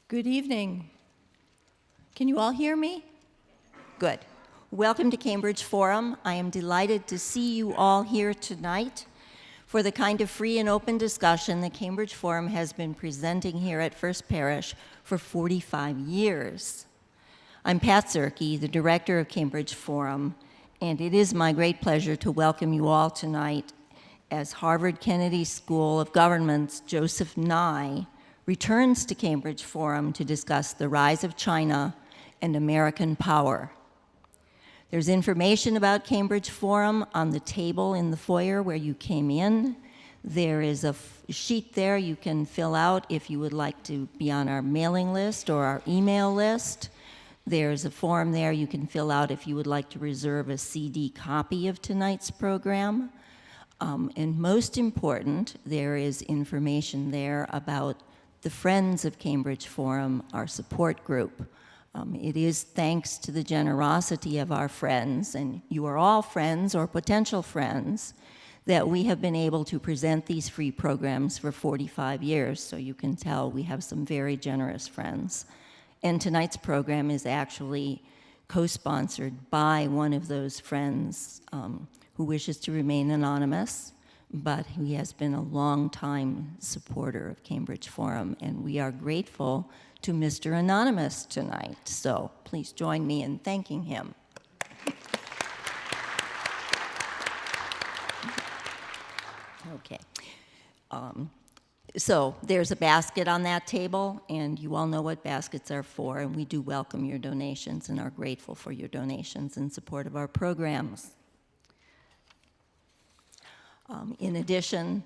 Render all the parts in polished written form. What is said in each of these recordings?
Good evening. Can you all hear me? Good. Welcome to Cambridge Forum. I am delighted to see you all here tonight for the kind of free and open discussion that Cambridge Forum has been presenting here at First Parish for 45 years. I'm Pat Zerke, the director of Cambridge Forum, and it is my great pleasure to welcome you all tonight as Harvard Kennedy School of Government's Joseph Nye returns to Cambridge Forum to discuss the rise of China and American power. There's information about Cambridge Forum on the table in the foyer where you came in. There is a sheet there you can fill out if you would like to be on our mailing list or our email list. There's a form there you can fill out if you would like to reserve a CD copy of tonight's program. And most important, there is information there about the Friends of Cambridge Forum, our support group. It is thanks to the generosity of our friends, and you are all friends or potential friends, that we have been able to present these free programs for 45 years, so you can tell we have some very generous friends. And tonight's program is actually co-sponsored by one of those friends who wishes to remain anonymous, but he has been a long-time supporter of Cambridge Forum, and we are grateful to Mr. Anonymous tonight. So please join me in thanking him. Okay. So there's a basket on that table, and you all know what baskets are for, and we do welcome your donations and are grateful for your donations in support of our programs. In addition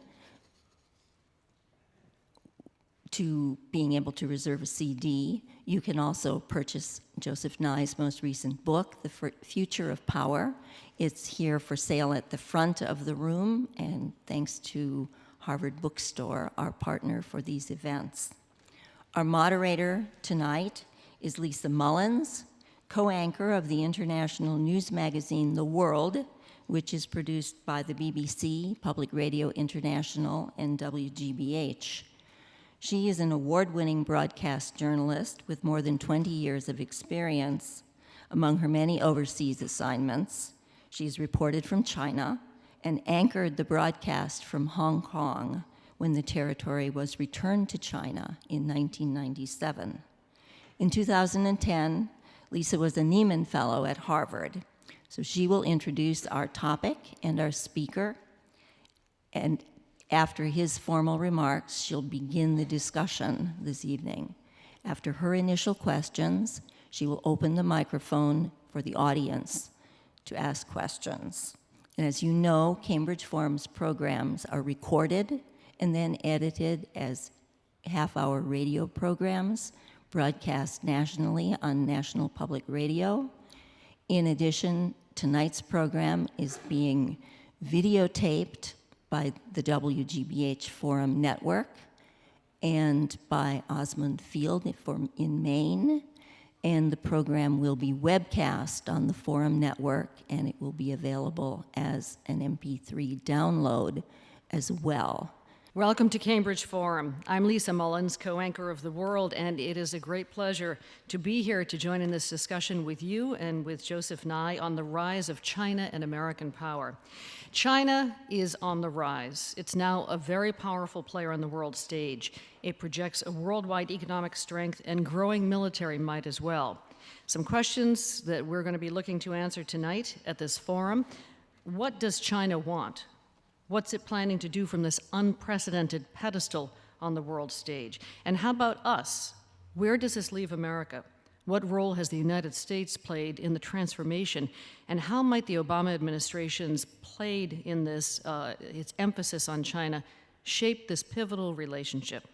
to being able to reserve a CD, you can also purchase Joseph Nye's most recent book, The Future of Power. It's here for sale at the front of the room, and thanks to Harvard Bookstore, our partner for these events. Our moderator tonight is Lisa Mullins, co-anchor of the international news magazine The World, which is produced by the BBC, Public Radio International, and WGBH. She is an award-winning broadcast journalist with more than 20 years of experience. Among her many overseas assignments, she's reported from China and anchored the broadcast from Hong Kong when the territory was returned to China in 1997. In 2010, Lisa was a Nieman Fellow at Harvard. So she will introduce our topic and our speaker, and after his formal remarks, she'll begin the discussion this evening. After her initial questions, she will open the microphone for the audience to ask questions. And as you know, Cambridge Forum's programs are recorded and then edited as half-hour radio programs, broadcast nationally on National Public Radio. In addition, tonight's program is being videotaped by the WGBH Forum Network and by Osmond Field in Maine, and the program will be webcast on the Forum Network, and it will be available as an MP3 download as well. Welcome to Cambridge Forum. I'm Lisa Mullins, co-anchor of The World, and it is a great pleasure to be here to join in this discussion with you and with Joseph Nye on the rise of China and American power. China is on the rise. It's now a very powerful player on the world stage. It projects a worldwide economic strength and growing military might as well. Some questions that we're going to be looking to answer tonight at this forum. What does China want? What's it planning to do from this unprecedented pedestal on the world stage? And how about us? Where does this leave America? What role has the United States played in the transformation? And how might the Obama administration's played in this, its emphasis on China, shape this pivotal relationship?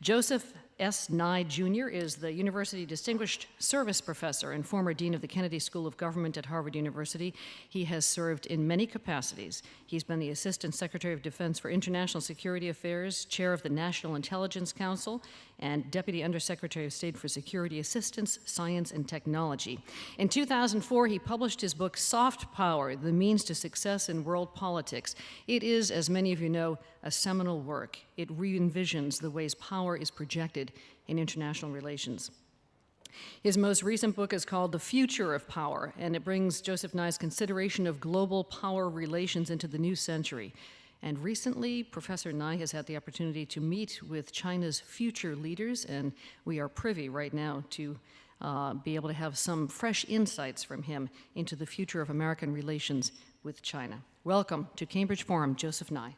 Joseph S. Nye, Jr. is the University Distinguished Service Professor and former Dean of the Kennedy School of Government at Harvard University. He has served in many capacities. He's been the Assistant Secretary of Defense for International Security Affairs, Chair of the National Intelligence Council, and Deputy Undersecretary of State for Security Assistance, Science, and Technology. In 2004, he published his book, Soft Power, The Means to Success in World Politics. It is, as many of you know, a seminal work. It re-envisions the ways power is projected in international relations. His most recent book is called The Future of Power, and it brings Joseph Nye's consideration of global power relations into the new century. And recently, Professor Nye has had the opportunity to meet with China's future leaders, and we are privy right now to be able to have some fresh insights from him into the future of American relations with China. Welcome to Cambridge Forum, Joseph Nye.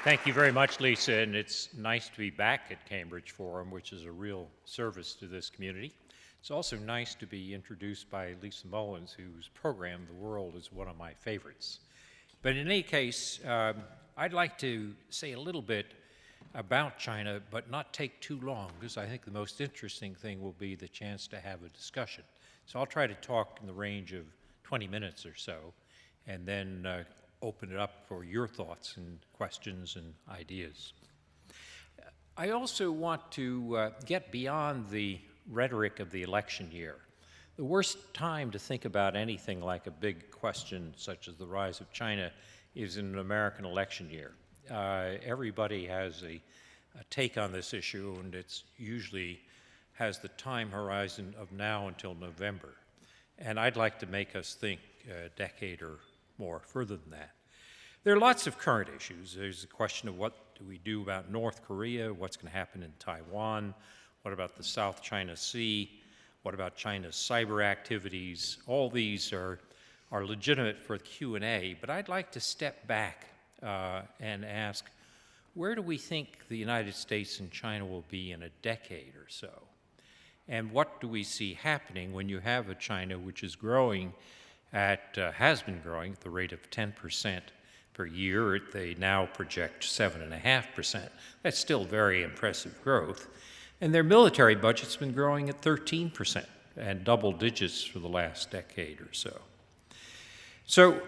Thank you very much, Lisa, and it's nice to be back at Cambridge Forum, which is a real service to this community. It's also nice to be introduced by Lisa Mullins, whose program, The World, is one of my favorites. But in any case, I'd like to say a little bit about China, but not take too long, because I think the most interesting thing will be the chance to have a discussion. So I'll try to talk in the range of 20 minutes or so, and then open it up for your thoughts and questions and ideas. I also want to get beyond the rhetoric of the election year. The worst time to think about anything like a big question such as the rise of China is in an American election year. Everybody has a take on this issue, and it's usually has the time horizon of now until November. And I'd like to make us think a decade or more further than that. There are lots of current issues. There's the question of what do we do about North Korea, what's going to happen in Taiwan, what about the South China Sea, what about China's cyber activities. All these are legitimate for Q&A, but I'd like to step back and ask, where do we think the United States and China will be in a decade or so? And what do we see happening when you have a China which is growing has been growing at the rate of 10% per year. They now project 7.5%. That's still very impressive growth. And their military budget's been growing at 13% and double digits for the last decade or so. So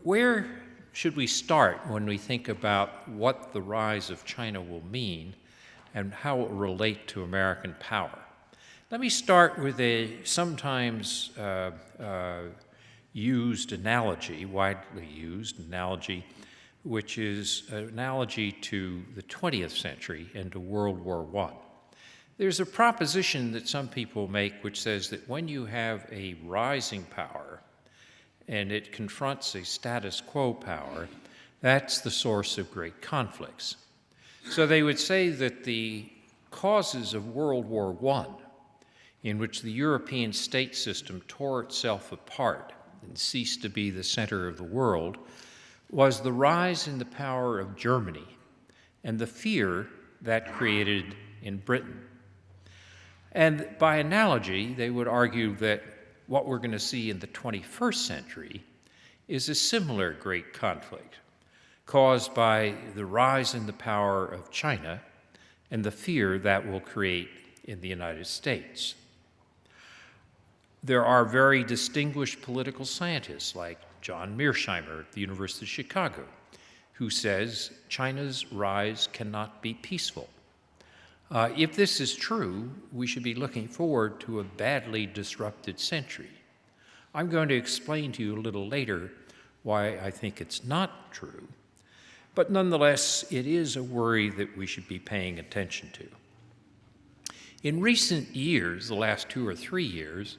where should we start when we think about what the rise of China will mean and how it will relate to American power? Let me start with a sometimes used analogy, widely used analogy, which is an analogy to the 20th century and to World War I. There's a proposition that some people make which says that when you have a rising power and it confronts a status quo power, that's the source of great conflicts. So they would say that the causes of World War I, in which the European state system tore itself apart and ceased to be the center of the world, was the rise in the power of Germany and the fear that created in Britain. And by analogy, they would argue that what we're going to see in the 21st century is a similar great conflict caused by the rise in the power of China and the fear that will create in the United States. There are very distinguished political scientists like John Mearsheimer at the University of Chicago, who says China's rise cannot be peaceful. If this is true, we should be looking forward to a badly disrupted century. I'm going to explain to you a little later why I think it's not true, but nonetheless, it is a worry that we should be paying attention to. In recent years, the last 2 or 3 years,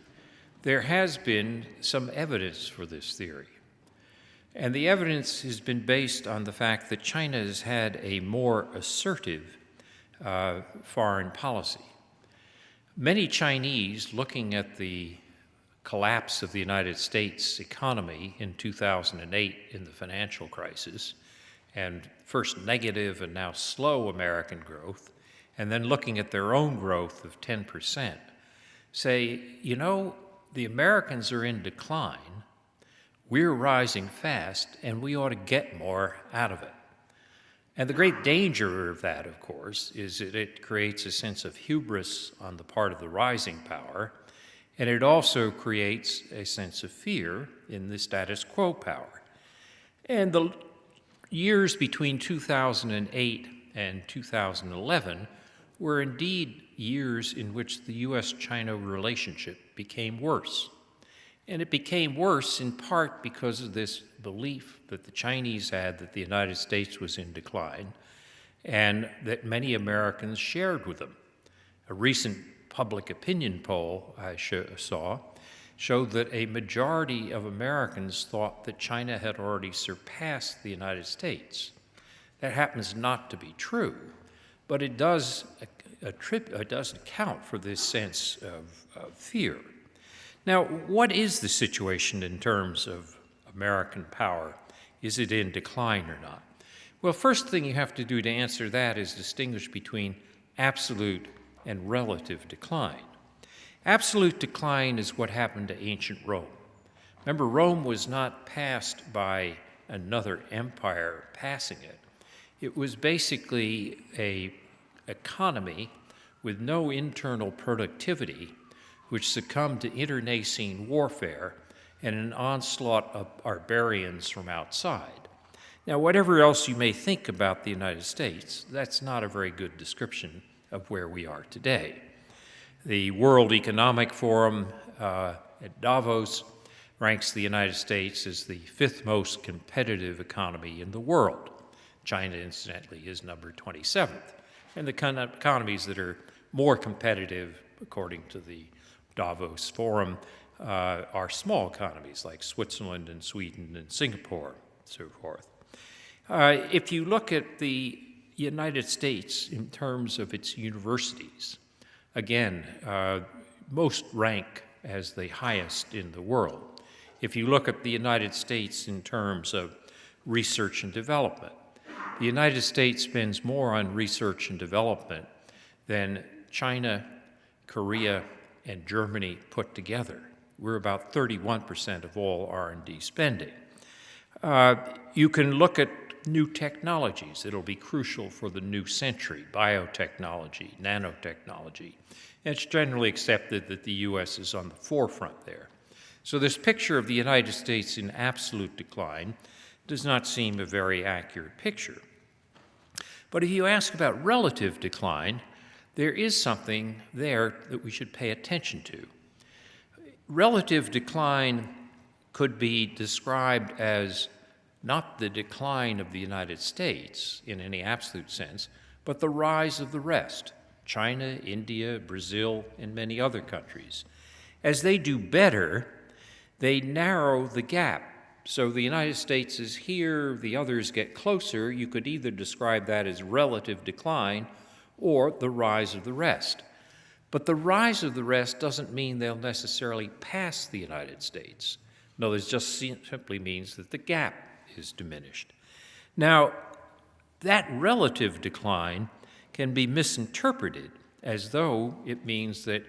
there has been some evidence for this theory. And the evidence has been based on the fact that China has had a more assertive foreign policy. Many Chinese, looking at the collapse of the United States economy in 2008 in the financial crisis, and first negative and now slow American growth, and then looking at their own growth of 10%, say, you know, the Americans are in decline, we're rising fast, and we ought to get more out of it. And the great danger of that, of course, is that it creates a sense of hubris on the part of the rising power, and it also creates a sense of fear in the status quo power. And the years between 2008 and 2011 were indeed years in which the U.S.-China relationship became worse. And it became worse in part because of this belief that the Chinese had that the United States was in decline, and that many Americans shared with them. A recent public opinion poll I saw showed that a majority of Americans thought that China had already surpassed the United States. That happens not to be true, but it does account for this sense of fear. Now, what is the situation in terms of American power? Is it in decline or not? Well, first thing you have to do to answer that is distinguish between absolute and relative decline. Absolute decline is what happened to ancient Rome. Remember, Rome was not passed by another empire passing it. It was basically an economy with no internal productivity, which succumbed to internecine warfare and an onslaught of barbarians from outside. Now, whatever else you may think about the United States, that's not a very good description of where we are today. The World Economic Forum at Davos ranks the United States as the fifth most competitive economy in the world. China, incidentally, is number 27th. And the economies that are more competitive, according to the Davos Forum, are small economies like Switzerland and Sweden and Singapore, and so forth. If you look at the United States in terms of its universities, again, most rank as the highest in the world. If you look at the United States in terms of research and development, the United States spends more on research and development than China, Korea, and Germany put together. We're about 31% of all R&D spending. You can look at new technologies that'll be crucial for the new century, biotechnology, nanotechnology. And it's generally accepted that the U.S. is on the forefront there. So this picture of the United States in absolute decline does not seem a very accurate picture. But if you ask about relative decline, there is something there that we should pay attention to. Relative decline could be described as not the decline of the United States in any absolute sense, but the rise of the rest, China, India, Brazil, and many other countries. As they do better, they narrow the gap. So the United States is here, the others get closer. You could either describe that as relative decline or the rise of the rest. But the rise of the rest doesn't mean they'll necessarily pass the United States. No, it just simply means that the gap is diminished. Now, that relative decline can be misinterpreted as though it means that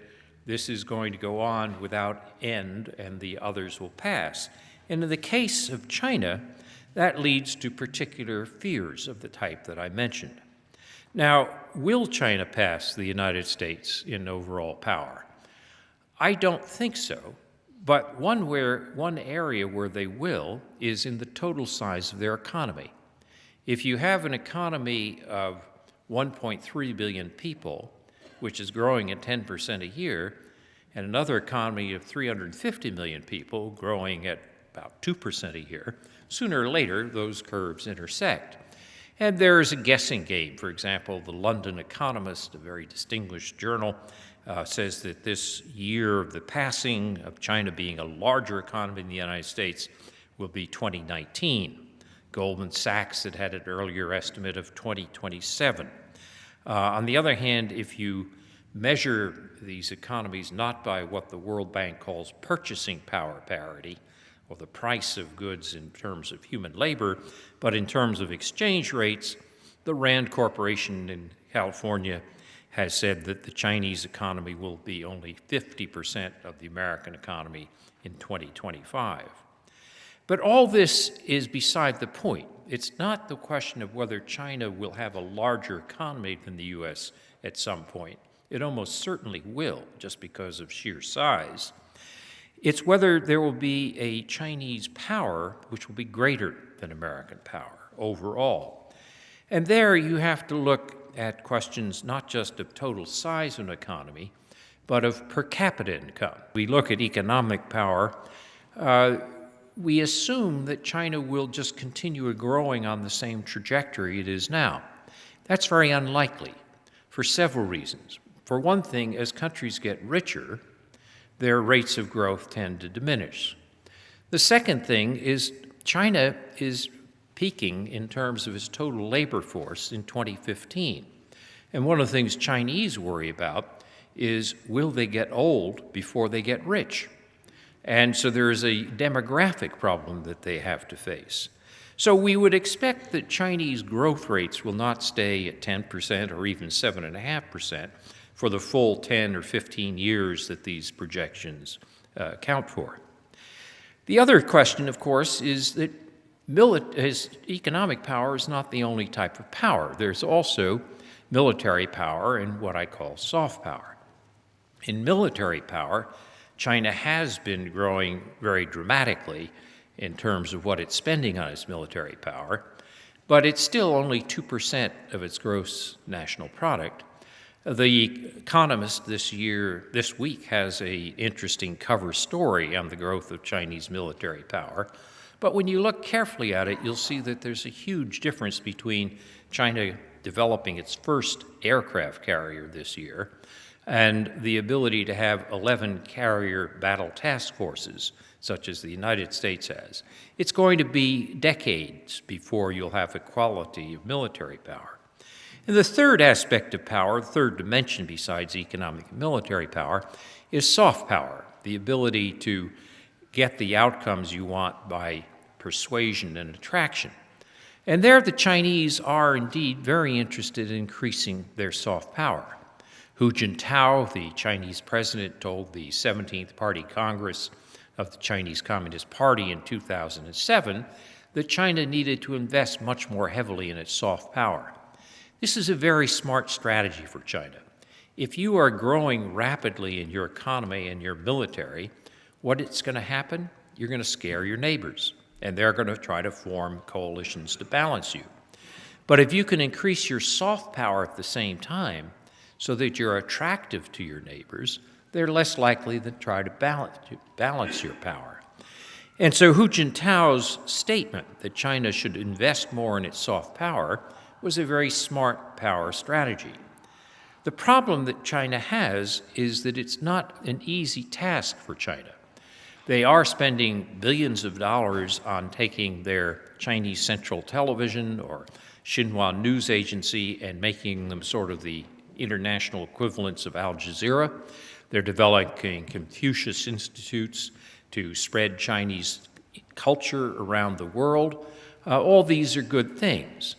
this is going to go on without end and the others will pass. And in the case of China, that leads to particular fears of the type that I mentioned. Now, will China pass the United States in overall power? I don't think so, but one area where they will is in the total size of their economy. If you have an economy of 1.3 billion people, which is growing at 10% a year, and another economy of 350 million people growing at about 2% a year, sooner or later those curves intersect. And there is a guessing game. For example, the London Economist, a very distinguished journal, says that this year of the passing of China being a larger economy than the United States will be 2019. Goldman Sachs had an earlier estimate of 2027. On the other hand, if you measure these economies not by what the World Bank calls purchasing power parity, or the price of goods in terms of human labor, but in terms of exchange rates, the Rand Corporation in California has said that the Chinese economy will be only 50% of the American economy in 2025. But all this is beside the point. It's not the question of whether China will have a larger economy than the U.S. at some point. It almost certainly will, just because of sheer size. It's whether there will be a Chinese power which will be greater than American power overall. And there you have to look at questions not just of total size of an economy, but of per capita income. We look at economic power. we assume that China will just continue growing on the same trajectory it is now. That's very unlikely for several reasons. For one thing, as countries get richer, their rates of growth tend to diminish. The second thing is China is peaking in terms of its total labor force in 2015. And one of the things Chinese worry about is, will they get old before they get rich? And so there is a demographic problem that they have to face. So we would expect that Chinese growth rates will not stay at 10% or even 7.5% for the full 10 or 15 years that these projections count for. The other question, of course, is that economic power is not the only type of power. There's also military power and what I call soft power. In military power, China has been growing very dramatically in terms of what it's spending on its military power, but it's still only 2% of its gross national product. The Economist this week has an interesting cover story on the growth of Chinese military power. But when you look carefully at it, you'll see that there's a huge difference between China developing its first aircraft carrier this year and the ability to have 11 carrier battle task forces, such as the United States has. It's going to be decades before you'll have equality of military power. And the third aspect of power, the third dimension besides economic and military power, is soft power, the ability to get the outcomes you want by persuasion and attraction. And there the Chinese are indeed very interested in increasing their soft power. Hu Jintao, the Chinese president, told the 17th Party Congress of the Chinese Communist Party in 2007 that China needed to invest much more heavily in its soft power. This is a very smart strategy for China. If you are growing rapidly in your economy and your military, what's going to happen? You're going to scare your neighbors, and they're going to try to form coalitions to balance you. But if you can increase your soft power at the same time so that you're attractive to your neighbors, they're less likely to try to balance your power. And so Hu Jintao's statement that China should invest more in its soft power was a very smart power strategy. The problem that China has is that it's not an easy task for China. They are spending billions of dollars on taking their Chinese Central Television or Xinhua News Agency and making them sort of the international equivalents of Al Jazeera. They're developing Confucius Institutes to spread Chinese culture around the world. All these are good things.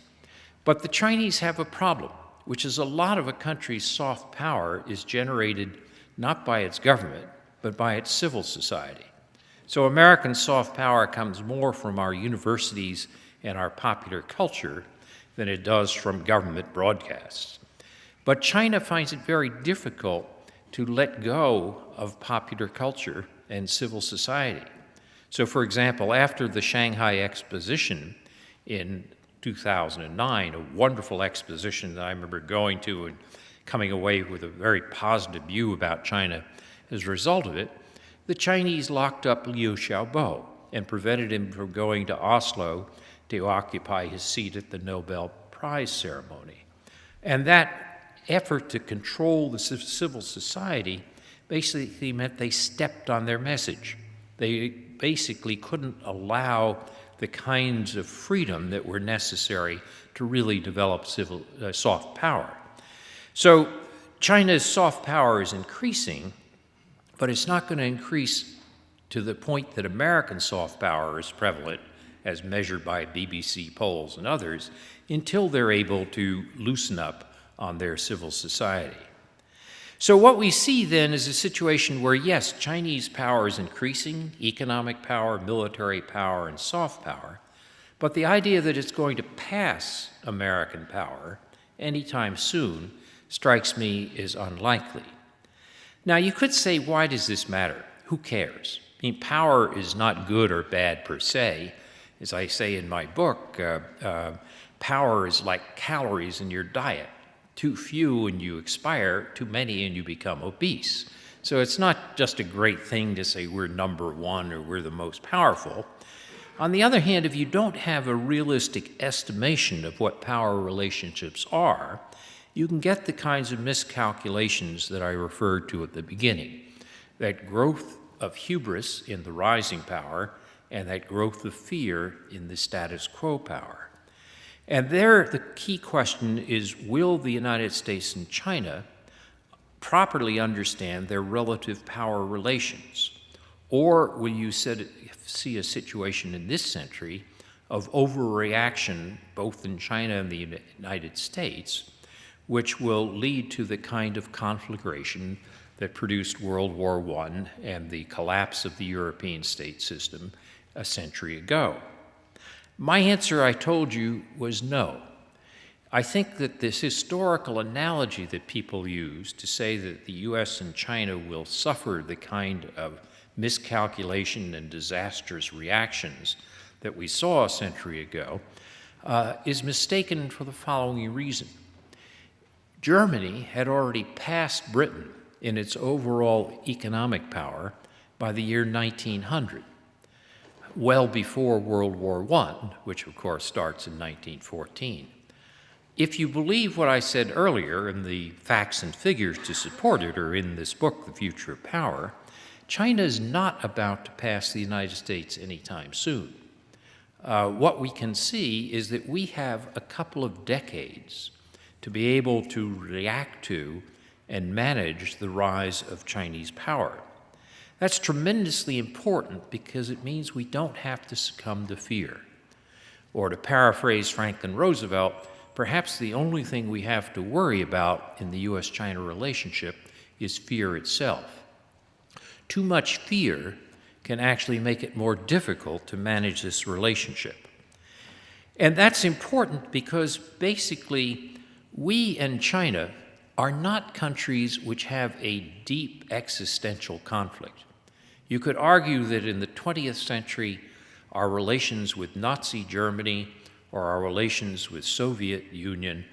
But the Chinese have a problem, which is a lot of a country's soft power is generated not by its government, but by its civil society. So American soft power comes more from our universities and our popular culture than it does from government broadcasts. But China finds it very difficult to let go of popular culture and civil society. So, for example, after the Shanghai Exposition in 2009, a wonderful exposition that I remember going to and coming away with a very positive view about China as a result of it, the Chinese locked up Liu Xiaobo and prevented him from going to Oslo to occupy his seat at the Nobel Prize ceremony. And that effort to control the civil society basically meant they stepped on their message. They basically couldn't allow the kinds of freedom that were necessary to really develop soft power. So China's soft power is increasing, but it's not going to increase to the point that American soft power is prevalent, as measured by BBC polls and others, until they're able to loosen up on their civil society. So what we see then is a situation where, yes, Chinese power is increasing, economic power, military power, and soft power, but the idea that it's going to pass American power anytime soon strikes me as unlikely. Now, you could say, why does this matter? Who cares? I mean, power is not good or bad per se. As I say in my book, power is like calories in your diet. Too few and you expire, too many and you become obese. So it's not just a great thing to say we're number one or we're the most powerful. On the other hand, if you don't have a realistic estimation of what power relationships are, you can get the kinds of miscalculations that I referred to at the beginning, that growth of hubris in the rising power and that growth of fear in the status quo power. And there, the key question is, will the United States and China properly understand their relative power relations? Or will you see a situation in this century of overreaction, both in China and the United States, which will lead to the kind of conflagration that produced World War I and the collapse of the European state system a century ago? My answer, I told you, was no. I think that this historical analogy that people use to say that the US and China will suffer the kind of miscalculation and disastrous reactions that we saw a century ago is mistaken for the following reason. Germany had already passed Britain in its overall economic power by the year 1900, well before World War I, which of course starts in 1914. If you believe what I said earlier, and the facts and figures to support it are in this book, The Future of Power, China is not about to pass the United States anytime soon. What we can see is that we have a couple of decades to be able to react to and manage the rise of Chinese power. That's tremendously important because it means we don't have to succumb to fear. Or to paraphrase Franklin Roosevelt, perhaps the only thing we have to worry about in the US-China relationship is fear itself. Too much fear can actually make it more difficult to manage this relationship. And that's important because basically we and China are not countries which have a deep existential conflict. You could argue that in the 20th century, our relations with Nazi Germany or our relations with Soviet Union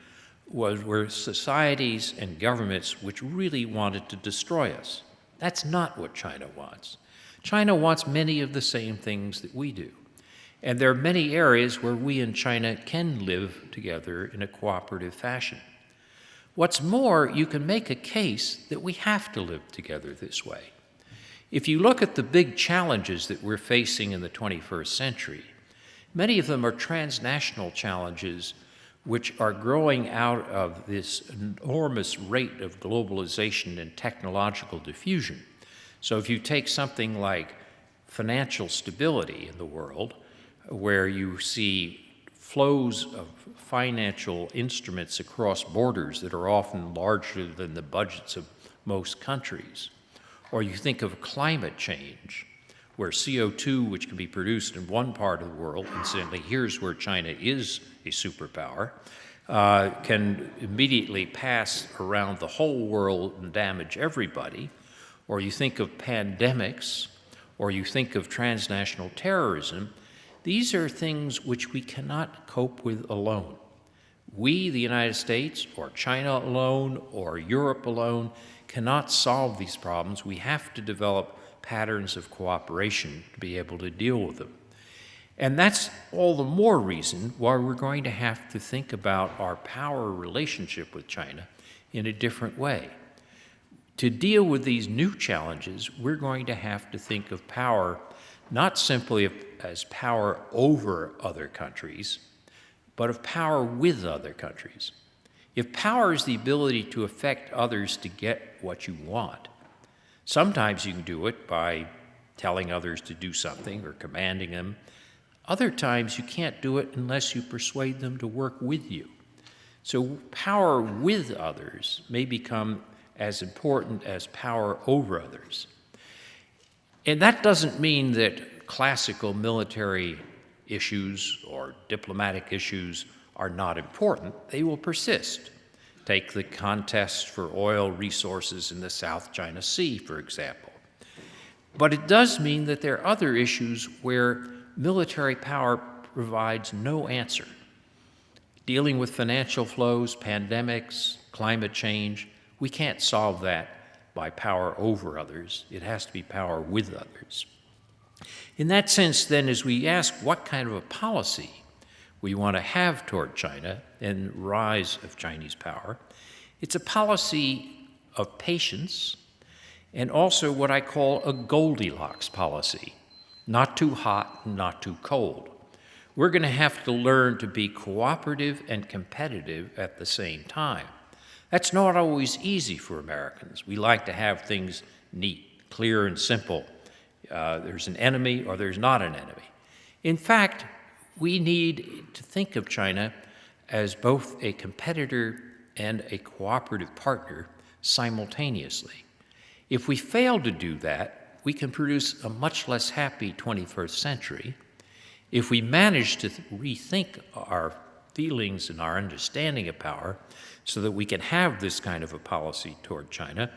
were societies and governments which really wanted to destroy us. That's not what China wants. China wants many of the same things that we do. And there are many areas where we and China can live together in a cooperative fashion. What's more, you can make a case that we have to live together this way. If you look at the big challenges that we're facing in the 21st century, many of them are transnational challenges which are growing out of this enormous rate of globalization and technological diffusion. So if you take something like financial stability in the world, where you see flows of financial instruments across borders that are often larger than the budgets of most countries, or you think of climate change, where CO2, which can be produced in one part of the world, incidentally, here's where China is a superpower, can immediately pass around the whole world and damage everybody, or you think of pandemics, or you think of transnational terrorism. These are things which we cannot cope with alone. We, the United States, or China alone, or Europe alone, cannot solve these problems. We have to develop patterns of cooperation to be able to deal with them. And that's all the more reason why we're going to have to think about our power relationship with China in a different way. To deal with these new challenges, we're going to have to think of power not simply as power over other countries, but of power with other countries. If power is the ability to affect others to get what you want, sometimes you can do it by telling others to do something or commanding them. Other times you can't do it unless you persuade them to work with you. So power with others may become as important as power over others. And that doesn't mean that classical military issues or diplomatic issues are not important. They will persist. Take the contest for oil resources in the South China Sea, for example. But it does mean that there are other issues where military power provides no answer. Dealing with financial flows, pandemics, climate change, we can't solve that by power over others. It has to be power with others. In that sense, then, as we ask what kind of a policy we want to have toward China and the rise of Chinese power, it's a policy of patience and also what I call a Goldilocks policy, not too hot and not too cold. We're going to have to learn to be cooperative and competitive at the same time. That's not always easy for Americans. We like to have things neat, clear, and simple. There's an enemy or there's not an enemy. In fact, we need to think of China as both a competitor and a cooperative partner simultaneously. If we fail to do that, we can produce a much less happy 21st century. If we manage to rethink our feelings and our understanding of power so that we can have this kind of a policy toward China,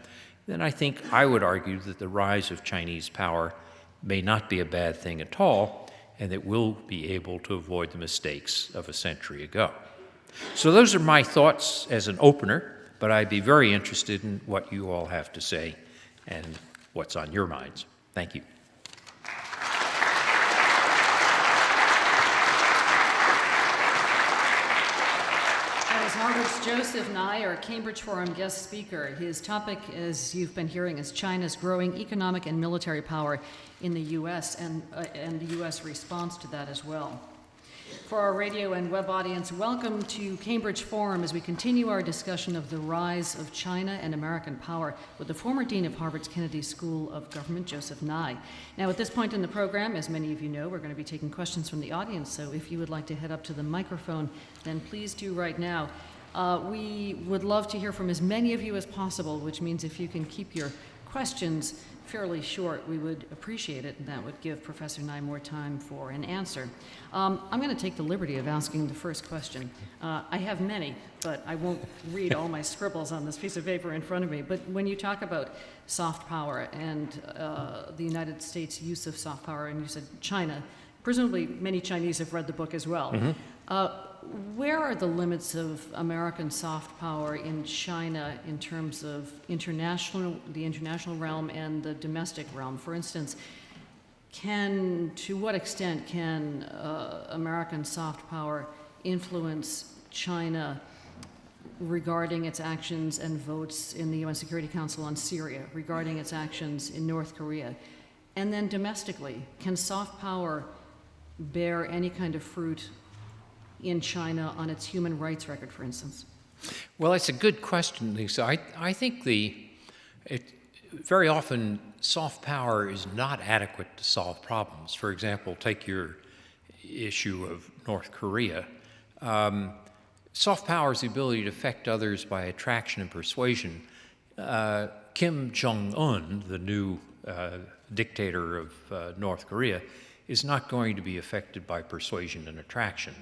then I think I would argue that the rise of Chinese power may not be a bad thing at all, and that we'll be able to avoid the mistakes of a century ago. So those are my thoughts as an opener, but I'd be very interested in what you all have to say and what's on your minds. Thank you. That is Harvard's Joseph Nye, our Cambridge Forum guest speaker. His topic, as you've been hearing, is China's growing economic and military power in the U.S. and the U.S. response to that as well. For our radio and web audience, welcome to Cambridge Forum as we continue our discussion of the rise of China and American power with the former Dean of Harvard's Kennedy School of Government, Joseph Nye. Now, at this point in the program, as many of you know, we're going to be taking questions from the audience, so if you would like to head up to the microphone, then please do right now. We would love to hear from as many of you as possible, which means if you can keep your questions fairly short, we would appreciate it, and that would give Professor Nye more time for an answer. I'm going to take the liberty of asking the first question. I have many, but I won't read all my scribbles on this piece of paper in front of me. But when you talk about soft power and the United States' use of soft power, and you said China, presumably many Chinese have read the book as well. Mm-hmm. Where are the limits of American soft power in China in terms of the international realm and the domestic realm? For instance, to what extent can American soft power influence China regarding its actions and votes in the UN Security Council on Syria, regarding its actions in North Korea? And then domestically, can soft power bear any kind of fruit in China on its human rights record, for instance? Well, it's a good question, Lisa. I think very often soft power is not adequate to solve problems. For example, take your issue of North Korea. Soft power is the ability to affect others by attraction and persuasion. Kim Jong-un, the new dictator of North Korea, is not going to be affected by persuasion and attraction.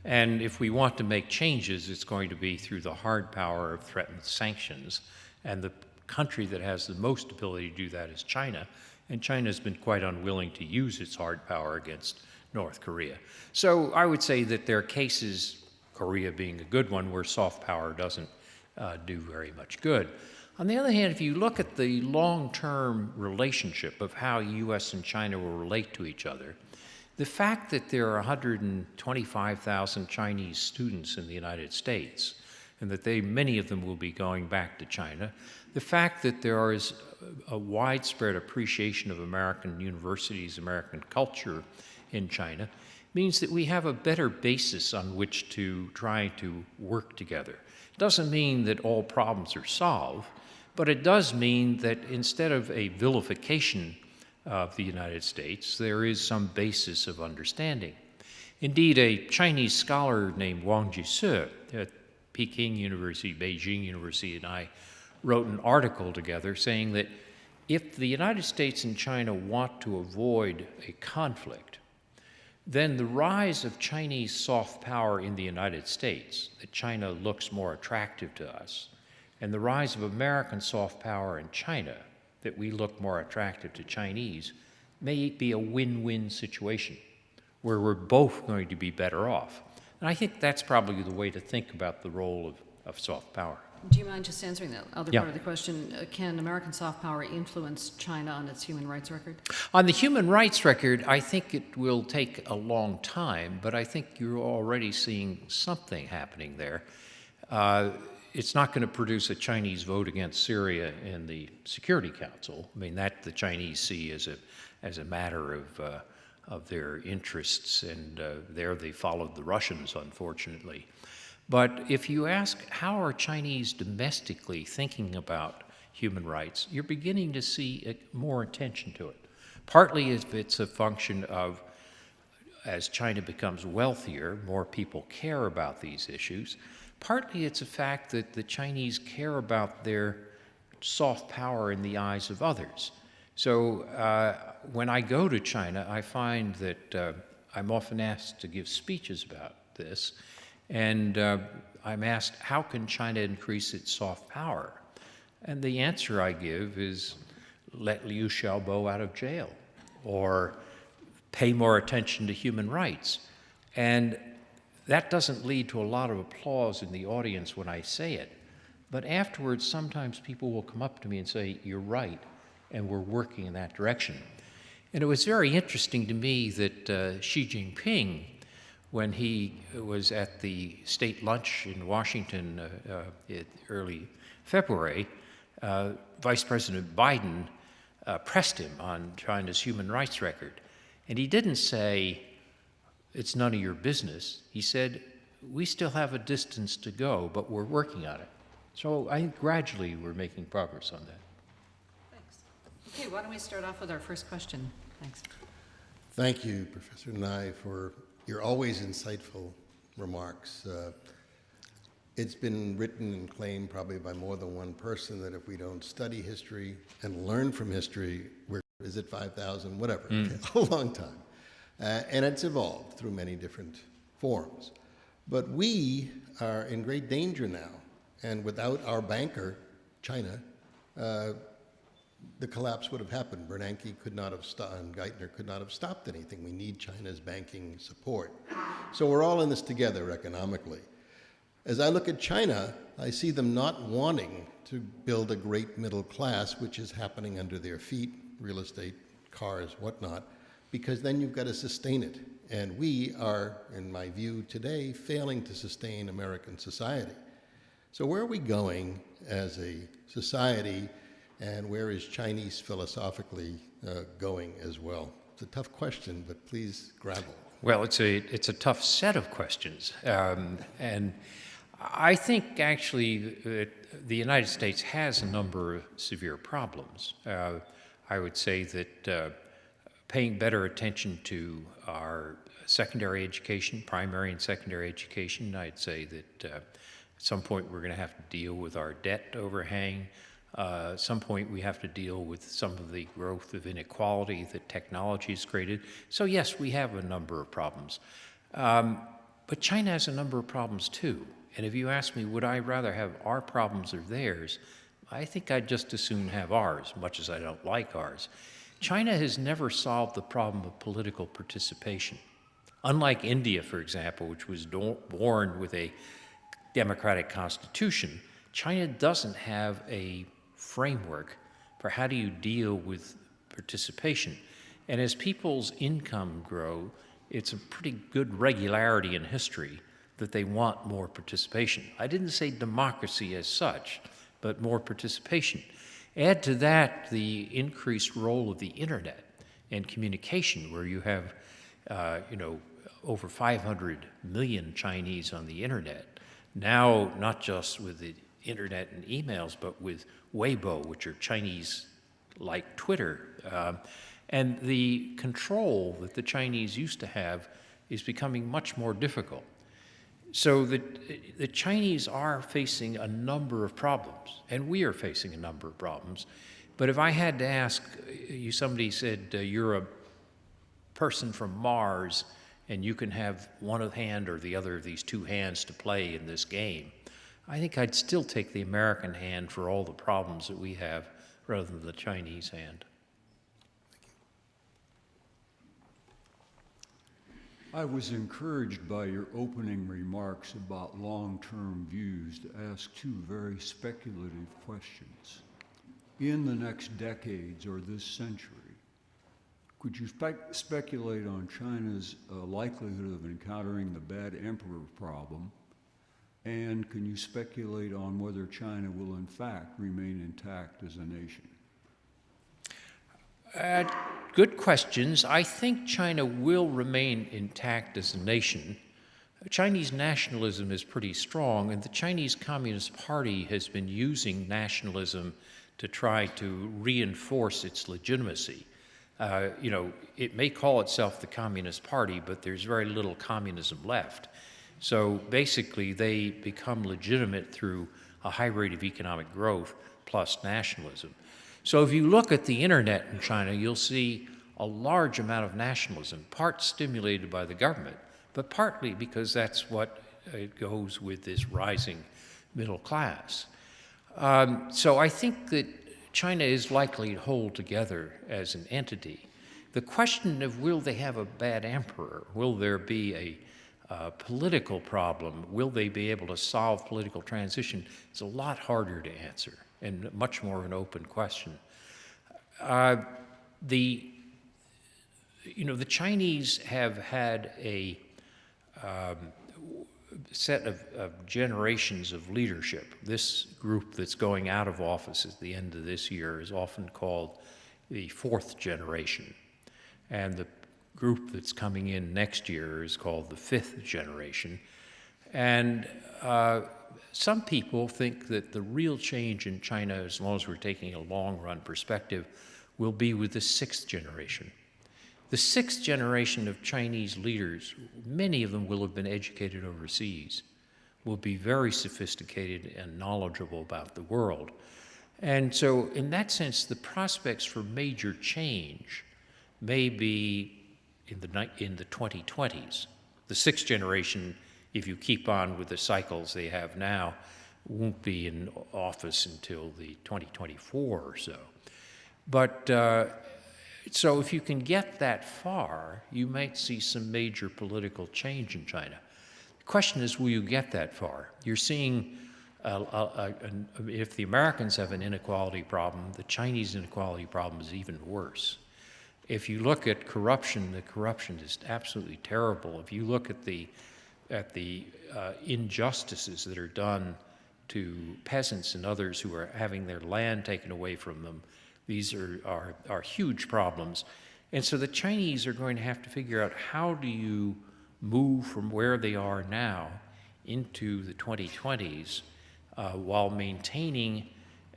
And if we want to make changes, it's going to be through the hard power of threatened sanctions. And the country that has the most ability to do that is China. And China has been quite unwilling to use its hard power against North Korea. So I would say that there are cases, Korea being a good one, where soft power doesn't do very much good. On the other hand, if you look at the long-term relationship of how U.S. and China will relate to each other, the fact that there are 125,000 Chinese students in the United States, and that many of them will be going back to China, the fact that there is a widespread appreciation of American universities, American culture in China, means that we have a better basis on which to try to work together. It doesn't mean that all problems are solved, but it does mean that instead of a vilification of the United States, there is some basis of understanding. Indeed, a Chinese scholar named Wang Jise at Peking University, Beijing University, and I wrote an article together saying that if the United States and China want to avoid a conflict, then the rise of Chinese soft power in the United States, that China looks more attractive to us, and the rise of American soft power in China, that we look more attractive to Chinese, may be a win-win situation where we're both going to be better off. And I think that's probably the way to think about the role of soft power. Do you mind just answering that other Yeah. part of the question? Can American soft power influence China on its human rights record? On the human rights record, I think it will take a long time, but I think you're already seeing something happening there. It's not going to produce a Chinese vote against Syria in the Security Council. I mean, that the Chinese see as a matter of their interests, and there they followed the Russians, unfortunately. But if you ask how are Chinese domestically thinking about human rights, you're beginning to see more attention to it. Partly if it's a function of, as China becomes wealthier, more people care about these issues. Partly it's a fact that the Chinese care about their soft power in the eyes of others. So when I go to China, I find that I'm often asked to give speeches about this, and I'm asked, how can China increase its soft power? And the answer I give is, let Liu Xiaobo out of jail, or pay more attention to human rights. And that doesn't lead to a lot of applause in the audience when I say it. But afterwards, sometimes people will come up to me and say, you're right, and we're working in that direction. And it was very interesting to me that Xi Jinping, when he was at the state lunch in Washington in early February, Vice President Biden pressed him on China's human rights record. And he didn't say, it's none of your business. He said, we still have a distance to go, but we're working on it. So I think gradually we're making progress on that. Thanks. Okay, why don't we start off with our first question? Thanks. Thank you, Professor Nye, for your always insightful remarks. It's been written and claimed probably by more than one person that if we don't study history and learn from history, is it 5,000, whatever, a long time. And it's evolved through many different forms. But we are in great danger now, and without our banker, China, the collapse would have happened. Bernanke could not have stopped, and Geithner could not have stopped anything. We need China's banking support. So we're all in this together economically. As I look at China, I see them not wanting to build a great middle class, which is happening under their feet, real estate, cars, whatnot, because then you've got to sustain it. And we are, in my view today, failing to sustain American society. So where are we going as a society, and where is Chinese philosophically going as well? It's a tough question, but please gravel. Well, it's a tough set of questions. And I think actually the United States has a number of severe problems. I would say that paying better attention to our secondary education, primary and secondary education, I'd say that at some point we're going to have to deal with our debt overhang. At some point we have to deal with some of the growth of inequality that technology has created. So yes, we have a number of problems. But China has a number of problems too. And if you ask me, would I rather have our problems or theirs, I think I'd just as soon have ours, much as I don't like ours. China has never solved the problem of political participation. Unlike India, for example, which was born with a democratic constitution, China doesn't have a framework for how do you deal with participation. And as people's income grow, it's a pretty good regularity in history that they want more participation. I didn't say democracy as such, but more participation. Add to that the increased role of the internet and communication, where you have, over 500 million Chinese on the internet. Now, not just with the internet and emails, but with Weibo, which are Chinese like Twitter. And the control that the Chinese used to have is becoming much more difficult. So the Chinese are facing a number of problems, and we are facing a number of problems. But if I had to ask you, somebody said you're a person from Mars, and you can have one hand or the other of these two hands to play in this game, I think I'd still take the American hand for all the problems that we have rather than the Chinese hand. I was encouraged by your opening remarks about long-term views to ask two very speculative questions. In the next decades or this century, could you speculate on China's likelihood of encountering the bad emperor problem? And can you speculate on whether China will in fact remain intact as a nation? Good questions. I think China will remain intact as a nation. Chinese nationalism is pretty strong, and the Chinese Communist Party has been using nationalism to try to reinforce its legitimacy. It may call itself the Communist Party, but there's very little communism left. So basically, they become legitimate through a high rate of economic growth plus nationalism. So if you look at the internet in China, you'll see a large amount of nationalism, part stimulated by the government, but partly because that's what goes with this rising middle class. So I think that China is likely to hold together as an entity. The question of will they have a bad emperor, will there be a political problem, will they be able to solve political transition, is a lot harder to answer and much more of an open question. The Chinese have had a set of generations of leadership. This group that's going out of office at the end of this year is often called the fourth generation. And the group that's coming in next year is called the fifth generation. And some people think that the real change in China, as long as we're taking a long-run perspective, will be with the sixth generation. The sixth generation of Chinese leaders, many of them will have been educated overseas, will be very sophisticated and knowledgeable about the world. And so in that sense, the prospects for major change may be in the 2020s. The sixth generation, if you keep on with the cycles they have now, won't be in office until the 2024 or so. But so if you can get that far, you might see some major political change in China. The question is, will you get that far? You're seeing, if the Americans have an inequality problem, the Chinese inequality problem is even worse. If you look at corruption, the corruption is absolutely terrible. If you look at the injustices that are done to peasants and others who are having their land taken away from them, these are huge problems. And so the Chinese are going to have to figure out, how do you move from where they are now into the 2020s while maintaining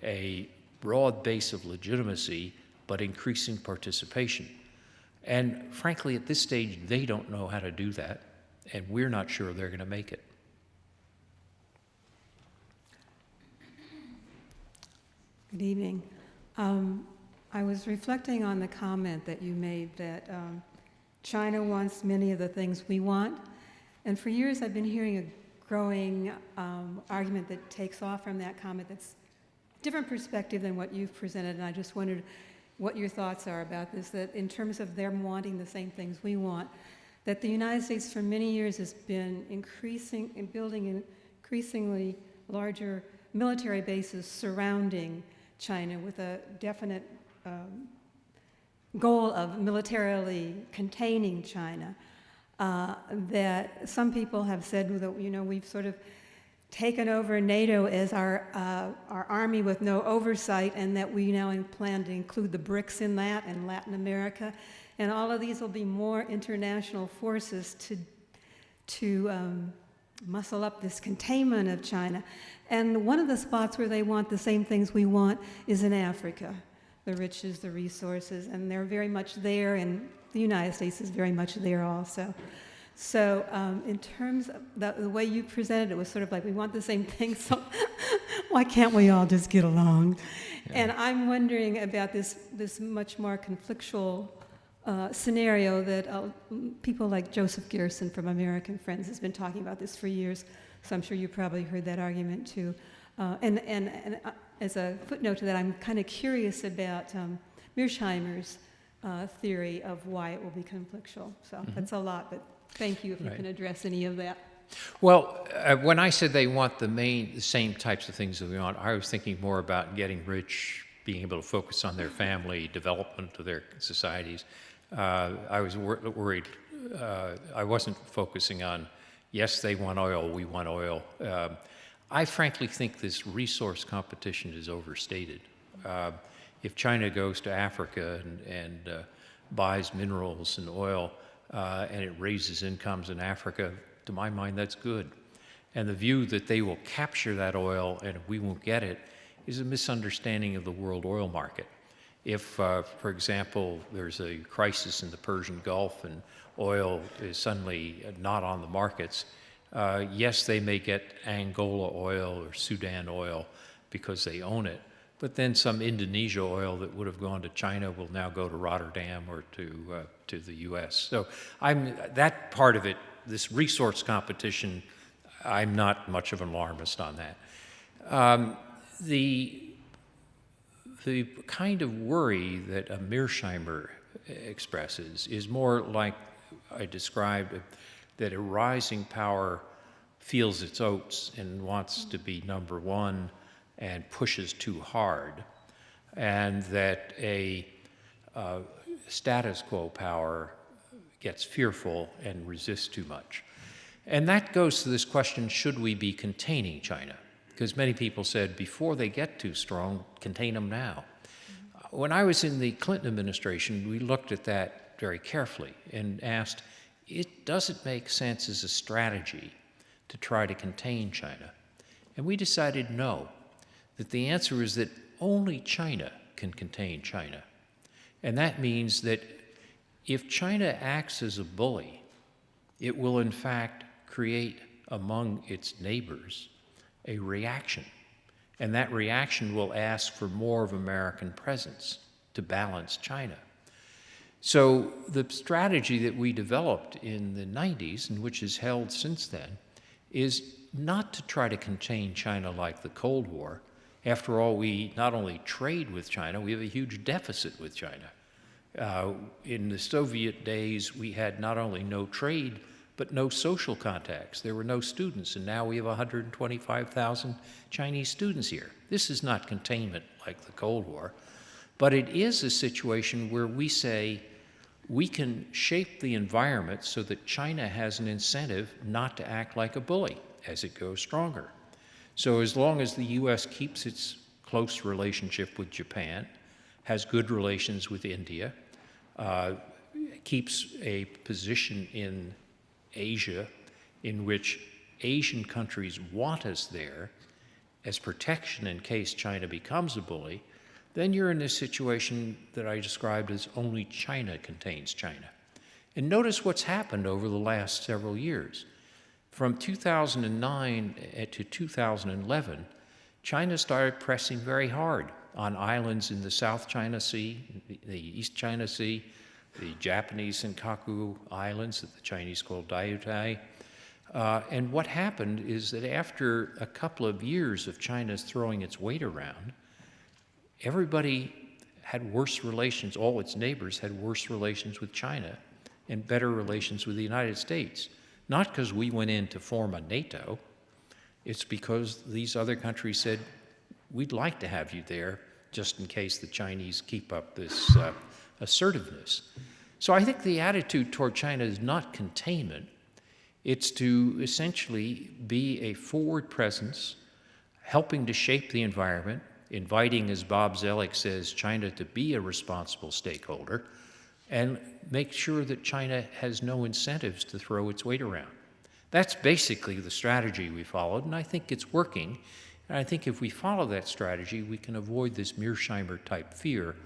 a broad base of legitimacy but increasing participation. And frankly, at this stage, they don't know how to do that, and we're not sure they're going to make it. Good evening. I was reflecting on the comment that you made that China wants many of the things we want. And for years, I've been hearing a growing argument that takes off from that comment that's a different perspective than what you've presented. And I just wondered what your thoughts are about this, that in terms of them wanting the same things we want, that the United States for many years has been increasing and building increasingly larger military bases surrounding China with a definite goal of militarily containing China. That some people have said that, you know, we've sort of taken over NATO as our army with no oversight, and that we now plan to include the BRICS in that, and Latin America, and all of these will be more international forces to muscle up this containment of China. And one of the spots where they want the same things we want is in Africa, the riches, the resources, and they're very much there, and the United States is very much there also. So in terms of the way you presented it was sort of like, we want the same thing, so why can't we all just get along? Yeah. And I'm wondering about this much more conflictual scenario that people like Joseph Garrison from American Friends has been talking about this for years, so I'm sure you probably heard that argument too. And as a footnote to that, I'm kind of curious about Mearsheimer's theory of why it will be conflictual. So that's a lot, but Thank you if you Right. can address any of that. Well, when I said they want the same types of things that we want, I was thinking more about getting rich, being able to focus on their family, development of their societies. I was worried. I wasn't focusing on, yes, they want oil, we want oil. I frankly think this resource competition is overstated. If China goes to Africa and buys minerals and oil, and it raises incomes in Africa, to my mind, that's good. And the view that they will capture that oil and we won't get it is a misunderstanding of the world oil market. If, for example, there's a crisis in the Persian Gulf and oil is suddenly not on the markets, yes, they may get Angola oil or Sudan oil because they own it, but then some Indonesia oil that would have gone to China will now go to Rotterdam or to the U.S. So that part of it, this resource competition, I'm not much of an alarmist on that. The kind of worry that a Mearsheimer expresses is more like I described, that a rising power feels its oats and wants to be number one and pushes too hard, and that a status quo power gets fearful and resists too much. And that goes to this question, should we be containing China? Because many people said, before they get too strong, contain them now. When I was in the Clinton administration, we looked at that very carefully and asked, does it make sense as a strategy to try to contain China? And we decided no, that the answer is that only China can contain China. And that means that if China acts as a bully, it will in fact create among its neighbors a reaction. And that reaction will ask for more of American presence to balance China. So the strategy that we developed in the 90s, and which has held since then, is not to try to contain China like the Cold War. After all, we not only trade with China, we have a huge deficit with China. In the Soviet days, we had not only no trade, but no social contacts. There were no students, and now we have 125,000 Chinese students here. This is not containment like the Cold War, but it is a situation where we say we can shape the environment so that China has an incentive not to act like a bully as it goes stronger. So as long as the U.S. keeps its close relationship with Japan, has good relations with India, keeps a position in Asia in which Asian countries want us there as protection in case China becomes a bully, then you're in this situation that I described as only China contains China. And notice what's happened over the last several years. From 2009 to 2011, China started pressing very hard on islands in the South China Sea, the East China Sea, the Japanese Senkaku Islands that the Chinese call Diaoyutai. And what happened is that after a couple of years of China's throwing its weight around, everybody had worse relations, all its neighbors had worse relations with China and better relations with the United States. Not because we went in to form a NATO, it's because these other countries said, we'd like to have you there just in case the Chinese keep up this assertiveness. So I think the attitude toward China is not containment. It's to essentially be a forward presence, helping to shape the environment, inviting, as Bob Zoellick says, China to be a responsible stakeholder, and make sure that China has no incentives to throw its weight around. That's basically the strategy we followed, and I think it's working. And I think if we follow that strategy, we can avoid this Mearsheimer-type fear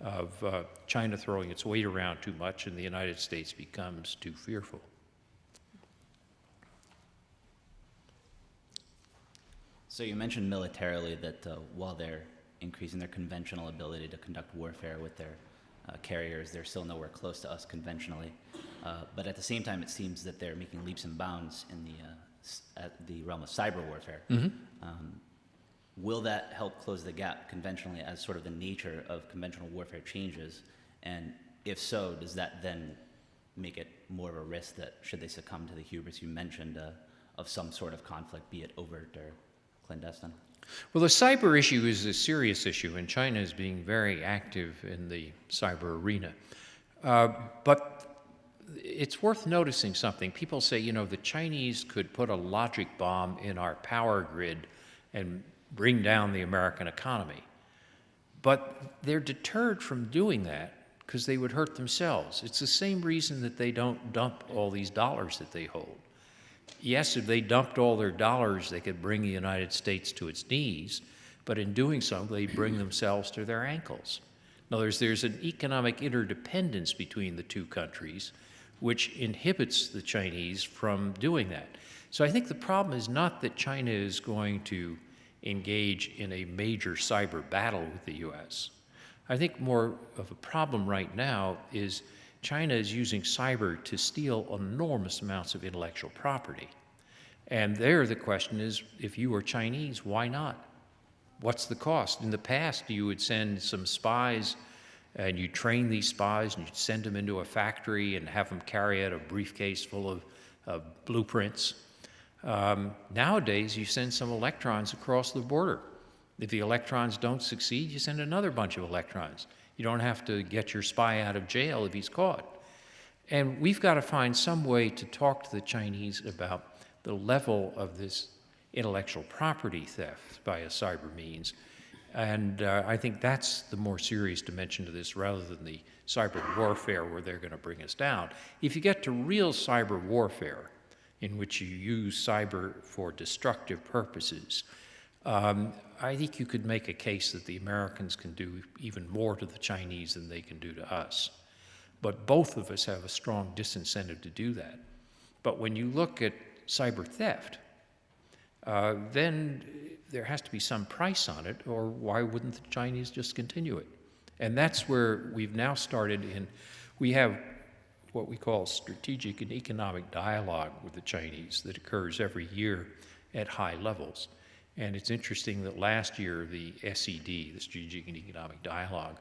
of China throwing its weight around too much and the United States becomes too fearful. So you mentioned militarily that while they're increasing their conventional ability to conduct warfare with their carriers, they're still nowhere close to us conventionally. But at the same time, it seems that they're making leaps and bounds in the realm of cyber warfare. Will that help close the gap conventionally as sort of the nature of conventional warfare changes? And if so, does that then make it more of a risk that should they succumb to the hubris you mentioned of some sort of conflict, be it overt or clandestine? Well, the cyber issue is a serious issue, and China is being very active in the cyber arena. But it's worth noticing something. People say, you know, the Chinese could put a logic bomb in our power grid and bring down the American economy. But they're deterred from doing that because they would hurt themselves. It's the same reason that they don't dump all these dollars that they hold. Yes, if they dumped all their dollars, they could bring the United States to its knees, but in doing so, they bring themselves to their ankles. In other words, there's an economic interdependence between the two countries, which inhibits the Chinese from doing that. So I think the problem is not that China is going to engage in a major cyber battle with the US. I think more of a problem right now is China is using cyber to steal enormous amounts of intellectual property. And there the question is, if you were Chinese, why not? What's the cost? In the past, you would send some spies and you train these spies and you'd send them into a factory and have them carry out a briefcase full of blueprints. Nowadays, you send some electrons across the border. If the electrons don't succeed, you send another bunch of electrons. You don't have to get your spy out of jail if he's caught. And we've got to find some way to talk to the Chinese about the level of this intellectual property theft by a cyber means. And I think that's the more serious dimension to this rather than the cyber warfare where they're going to bring us down. If you get to real cyber warfare, in which you use cyber for destructive purposes, I think you could make a case that the Americans can do even more to the Chinese than they can do to us. But both of us have a strong disincentive to do that. But when you look at cyber theft, then there has to be some price on it, or why wouldn't the Chinese just continue it? And that's where we've now started we have what we call strategic and economic dialogue with the Chinese that occurs every year at high levels. And it's interesting that last year the SED, the Strategic and Economic Dialogue,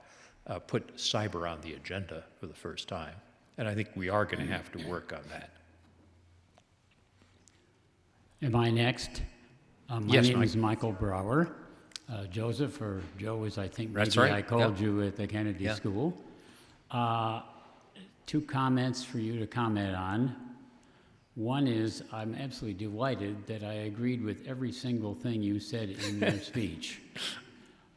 put cyber on the agenda for the first time. And I think we are going to have to work on that. Am I next? My Yes, name Mike. is Michael Brower. Joseph, or Joe, as I think That's maybe right. I called Yep. you at the Kennedy Yeah. School. Two comments for you to comment on. One is, I'm absolutely delighted that I agreed with every single thing you said in your speech.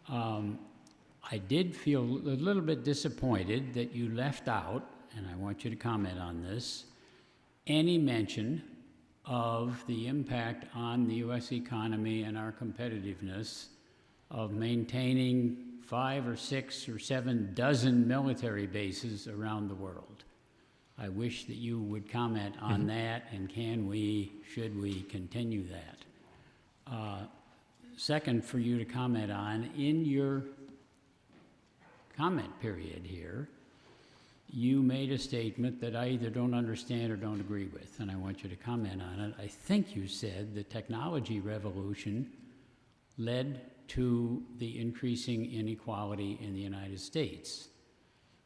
I did feel a little bit disappointed that you left out, and I want you to comment on this, any mention of the impact on the U.S. economy and our competitiveness of maintaining 5 or 6 or 7 dozen military bases around the world. I wish that you would comment on that, and should we continue that? Second, for you to comment on, in your comment period here, you made a statement that I either don't understand or don't agree with, and I want you to comment on it. I think you said the technology revolution led to the increasing inequality in the United States.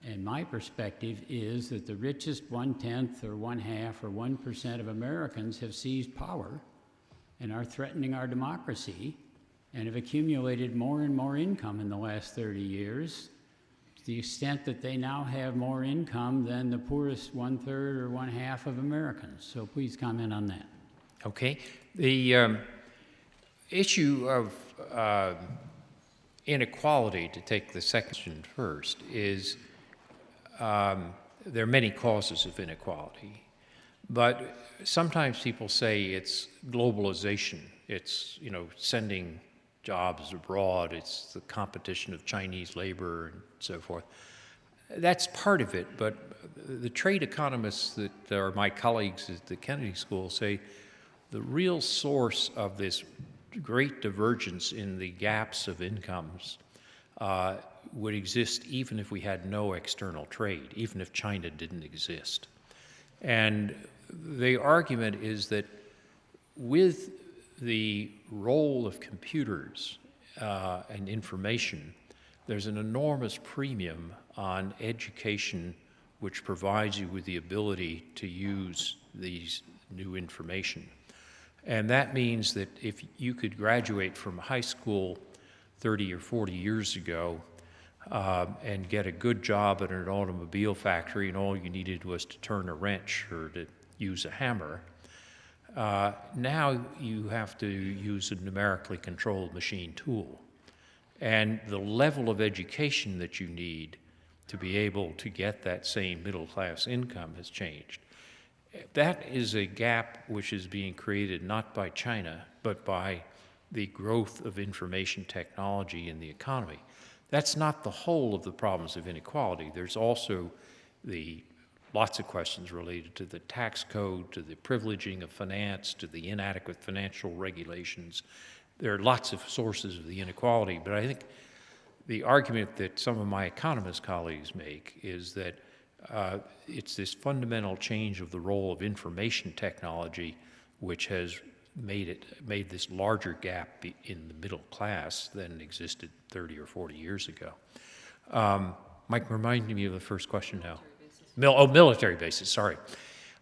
And my perspective is that the richest 1/10 or 1/2 or 1% of Americans have seized power and are threatening our democracy and have accumulated more and more income in the last 30 years, to the extent that they now have more income than the poorest 1/3 or 1/2 of Americans. So please comment on that. Okay. The issue of inequality, to take the second question first, is there are many causes of inequality. But sometimes people say it's globalization. It's, sending jobs abroad. It's the competition of Chinese labor and so forth. That's part of it, but the trade economists that are my colleagues at the Kennedy School say the real source of this great divergence in the gaps of incomes would exist even if we had no external trade, even if China didn't exist. And the argument is that with the role of computers and information, there's an enormous premium on education which provides you with the ability to use these new information. And that means that if you could graduate from high school 30 or 40 years ago and get a good job at an automobile factory, and all you needed was to turn a wrench or to use a hammer, now you have to use a numerically controlled machine tool. And the level of education that you need to be able to get that same middle-class income has changed. That is a gap which is being created not by China, but by the growth of information technology in the economy. That's not the whole of the problems of inequality. There's also lots of questions related to the tax code, to the privileging of finance, to the inadequate financial regulations. There are lots of sources of the inequality, but I think the argument that some of my economist colleagues make is that it's this fundamental change of the role of information technology which has made this larger gap in the middle class than existed 30 or 40 years ago. Mike, remind me of the first question now. Military bases, sorry.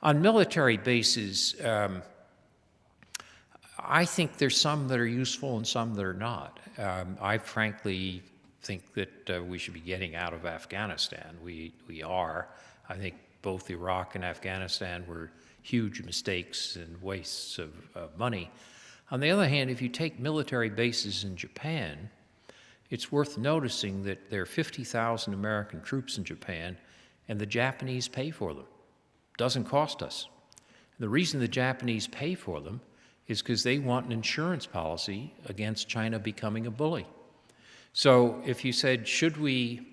On military bases, I think there's some that are useful and some that are not. I frankly think that we should be getting out of Afghanistan. We are. I think both Iraq and Afghanistan were huge mistakes and wastes of money. On the other hand, if you take military bases in Japan, it's worth noticing that there are 50,000 American troops in Japan, and the Japanese pay for them. Doesn't cost us. The reason the Japanese pay for them is because they want an insurance policy against China becoming a bully. So if you said, should we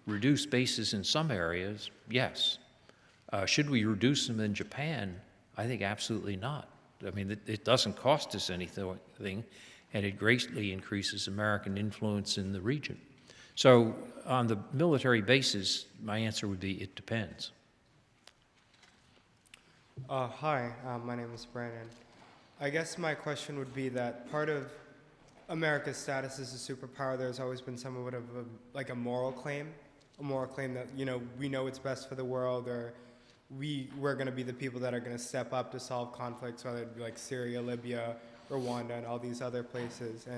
reduce bases in some areas? Yes. Should we reduce them in Japan? I think absolutely not. I mean, it doesn't cost us anything, and it greatly increases American influence in the region. So on the military bases, my answer would be it depends. Hi, my name is Brandon. I guess my question would be that part of America's status as a superpower, there's always been somewhat of a moral claim that, we know what's best for the world, or we're going to be the people that are going to step up to solve conflicts, whether it be like Syria, Libya, Rwanda, and all these other places.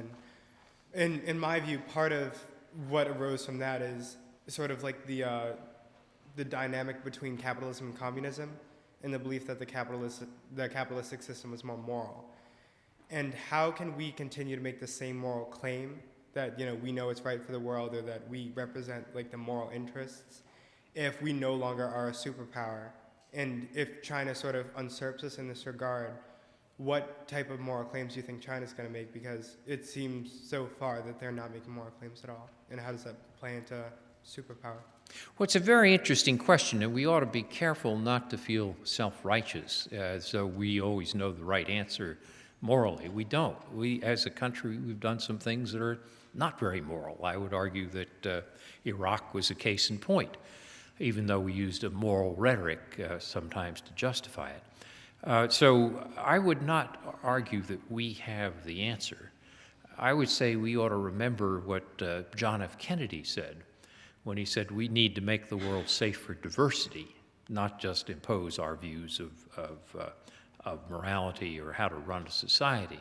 And in my view, part of what arose from that is sort of like the dynamic between capitalism and communism, and the belief that the capitalistic system was more moral. And how can we continue to make the same moral claim that we know it's right for the world, or that we represent like the moral interests, if we no longer are a superpower? And if China sort of usurps us in this regard, what type of moral claims do you think China's going to make? Because it seems so far that they're not making moral claims at all. And how does that play into superpower? Well, it's a very interesting question, and we ought to be careful not to feel self-righteous, so we always know the right answer morally. We don't. We, as a country, we've done some things that are not very moral. I would argue that Iraq was a case in point, even though we used a moral rhetoric sometimes to justify it. So I would not argue that we have the answer. I would say we ought to remember what John F. Kennedy said when he said we need to make the world safe for diversity, not just impose our views of morality or how to run a society.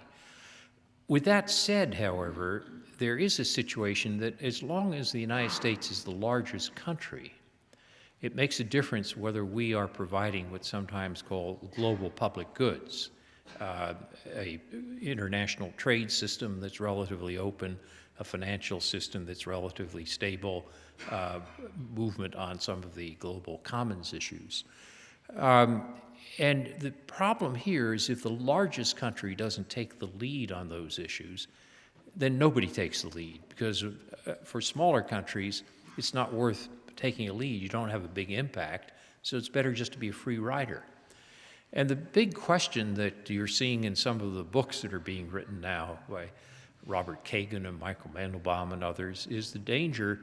With that said, however, there is a situation that as long as the United States is the largest country, it makes a difference whether we are providing what's sometimes called global public goods, a international trade system that's relatively open, a financial system that's relatively stable, movement on some of the global commons issues. And the problem here is if the largest country doesn't take the lead on those issues, then nobody takes the lead, because for smaller countries, it's not worth taking a lead. You don't have a big impact, so it's better just to be a free rider. And the big question that you're seeing in some of the books that are being written now by Robert Kagan and Michael Mandelbaum and others is the danger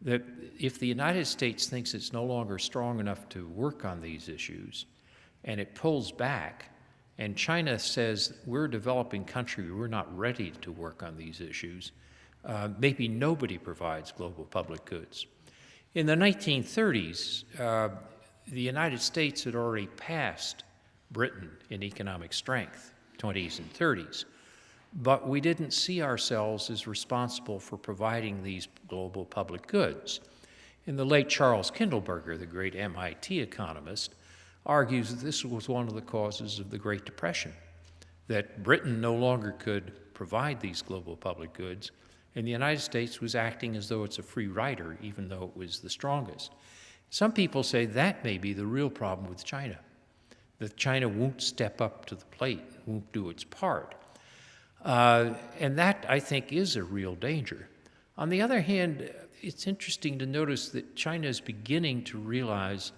that if the United States thinks it's no longer strong enough to work on these issues, and it pulls back, and China says, we're a developing country, we're not ready to work on these issues, maybe nobody provides global public goods. In the 1930s, the United States had already passed Britain in economic strength, 20s and 30s, but we didn't see ourselves as responsible for providing these global public goods. And the late Charles Kindleberger, the great MIT economist, argues that this was one of the causes of the Great Depression, that Britain no longer could provide these global public goods, and the United States was acting as though it's a free rider, even though it was the strongest. Some people say that may be the real problem with China, that China won't step up to the plate, won't do its part. And that, I think, is a real danger. On the other hand, it's interesting to notice that China is beginning to realize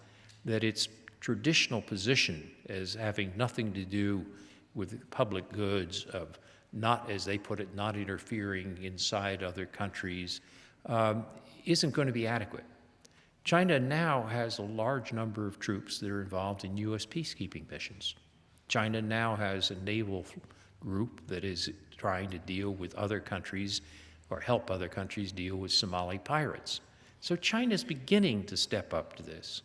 that its traditional position as having nothing to do with public goods, of not, as they put it, not interfering inside other countries, isn't going to be adequate. China now has a large number of troops that are involved in U.S. peacekeeping missions. China now has a naval group that is trying to deal with other countries or help other countries deal with Somali pirates. So China's beginning to step up to this.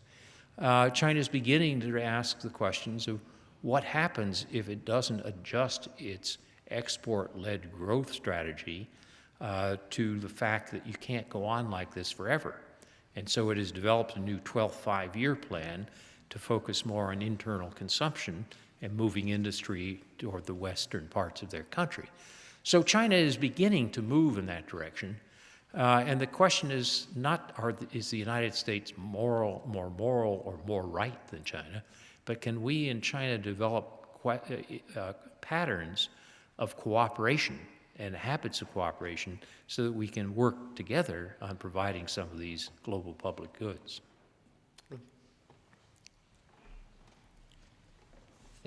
China's beginning to ask the questions of what happens if it doesn't adjust its export-led growth strategy to the fact that you can't go on like this forever. And so it has developed a new 12th five-year plan to focus more on internal consumption and moving industry toward the western parts of their country. So China is beginning to move in that direction. And the question is not, is the United States more moral or more right than China, but can we in China develop patterns of cooperation and habits of cooperation so that we can work together on providing some of these global public goods?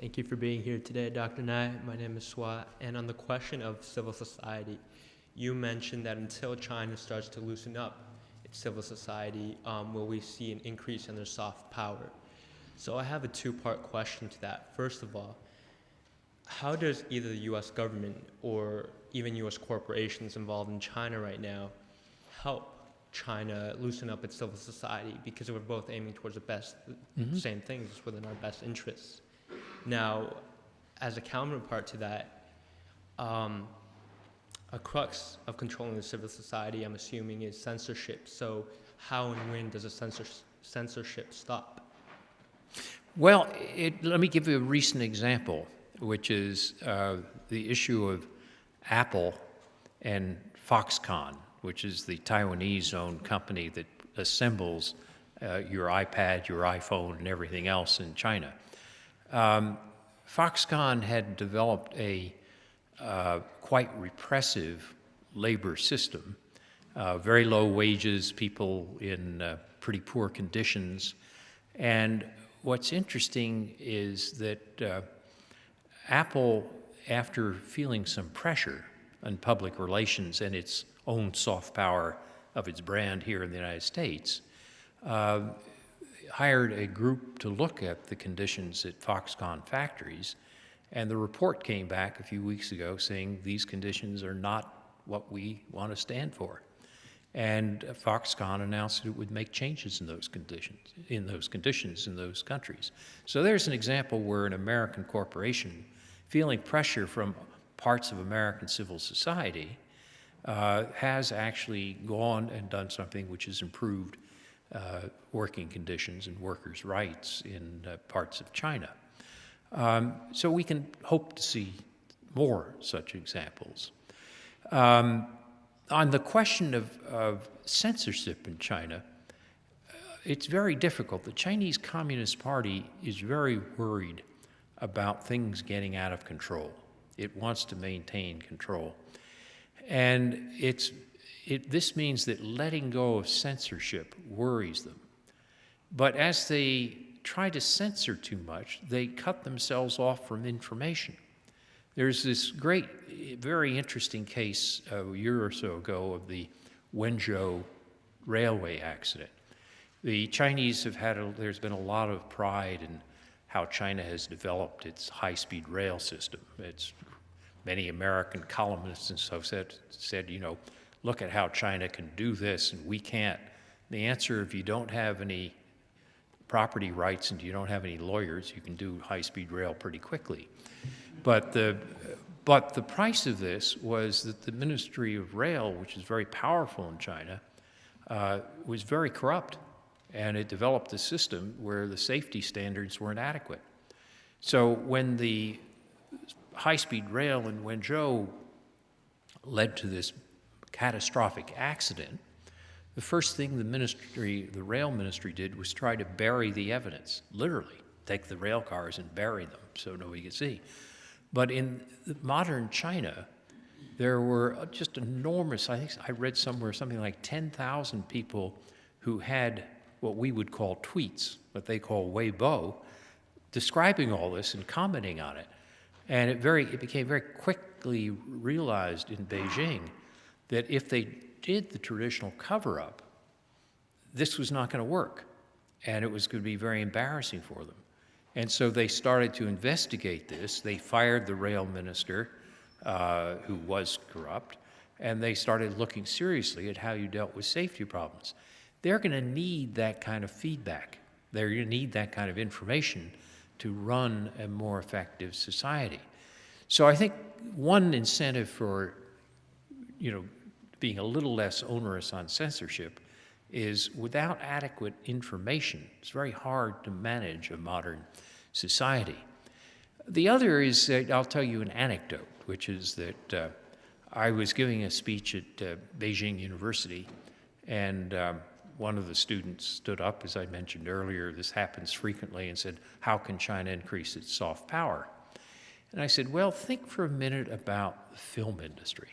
Thank you for being here today, Dr. Nye. My name is Swat, and on the question of civil society, you mentioned that until China starts to loosen up its civil society, will we see an increase in their soft power? So I have a two-part question to that. First of all, how does either the U.S. government or even U.S. corporations involved in China right now help China loosen up its civil society? Because we're both aiming towards the best, same things, it's within our best interests. Now, as a counterpart to that, a crux of controlling the civil society, I'm assuming, is censorship. So how and when does a censorship stop? Well, let me give you a recent example, which is the issue of Apple and Foxconn, which is the Taiwanese-owned company that assembles your iPad, your iPhone, and everything else in China. Foxconn had developed a quite repressive labor system, very low wages, people in pretty poor conditions. And what's interesting is that Apple, after feeling some pressure on public relations and its own soft power of its brand here in the United States, hired a group to look at the conditions at Foxconn factories, and the report came back a few weeks ago saying these conditions are not what we want to stand for. And Foxconn announced it would make changes in those conditions, in those countries. So there's an example where an American corporation, feeling pressure from parts of American civil society, has actually gone and done something which has improved working conditions and workers' rights in parts of China. So we can hope to see more such examples. On the question of censorship in China, it's very difficult. The Chinese Communist Party is very worried about things getting out of control. It wants to maintain control. And this means that letting go of censorship worries them. But as they try to censor too much, they cut themselves off from information. There's this great, very interesting case a year or so ago of the Wenzhou railway accident. The Chinese have there's been a lot of pride in how China has developed its high-speed rail system. Many American columnists and so said, you know, look at how China can do this and we can't. The answer, if you don't have any property rights and you don't have any lawyers, you can do high-speed rail pretty quickly. But the price of this was that the Ministry of Rail, which is very powerful in China, was very corrupt, and it developed a system where the safety standards weren't adequate. So when the high-speed rail in Wenzhou led to this catastrophic accident, the first thing the rail ministry did was try to bury the evidence, literally, take the rail cars and bury them so nobody could see. But in modern China, there were just enormous, I think I read somewhere something like 10,000 people who had what we would call tweets, what they call Weibo, describing all this and commenting on it. And it became very quickly realized in Beijing that if they did the traditional cover-up, this was not going to work, and it was going to be very embarrassing for them. And so they started to investigate this. They fired the rail minister, who was corrupt, and they started looking seriously at how you dealt with safety problems. They're going to need that kind of feedback. They're going to need that kind of information to run a more effective society. So I think one incentive for, being a little less onerous on censorship is without adequate information, it's very hard to manage a modern society. The other is, I'll tell you an anecdote, which is that I was giving a speech at Beijing University, and one of the students stood up, as I mentioned earlier, this happens frequently, and said, how can China increase its soft power? And I said, well, think for a minute about the film industry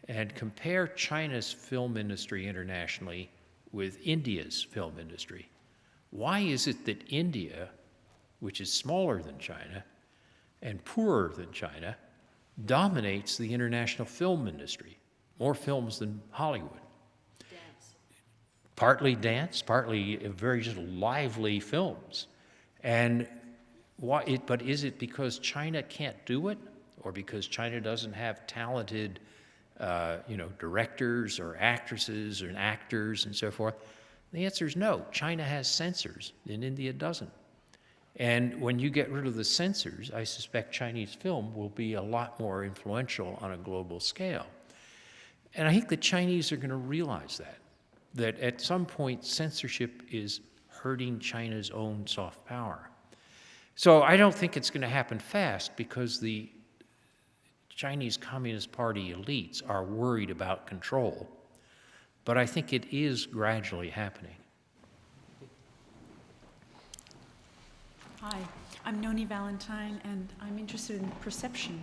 and compare China's film industry internationally with India's film industry. Why is it that India, which is smaller than China and poorer than China, dominates the international film industry? More films than Hollywood. Dance. Partly dance, partly very just lively films. And but is it because China can't do it, or because China doesn't have talented directors or actresses and actors and so forth? The answer is no. China has censors, and India doesn't. And when you get rid of the censors, I suspect Chinese film will be a lot more influential on a global scale. And I think the Chinese are going to realize that at some point censorship is hurting China's own soft power. So I don't think it's going to happen fast, because the Chinese Communist Party elites are worried about control. But I think it is gradually happening. Hi, I'm Noni Valentine, and I'm interested in perception.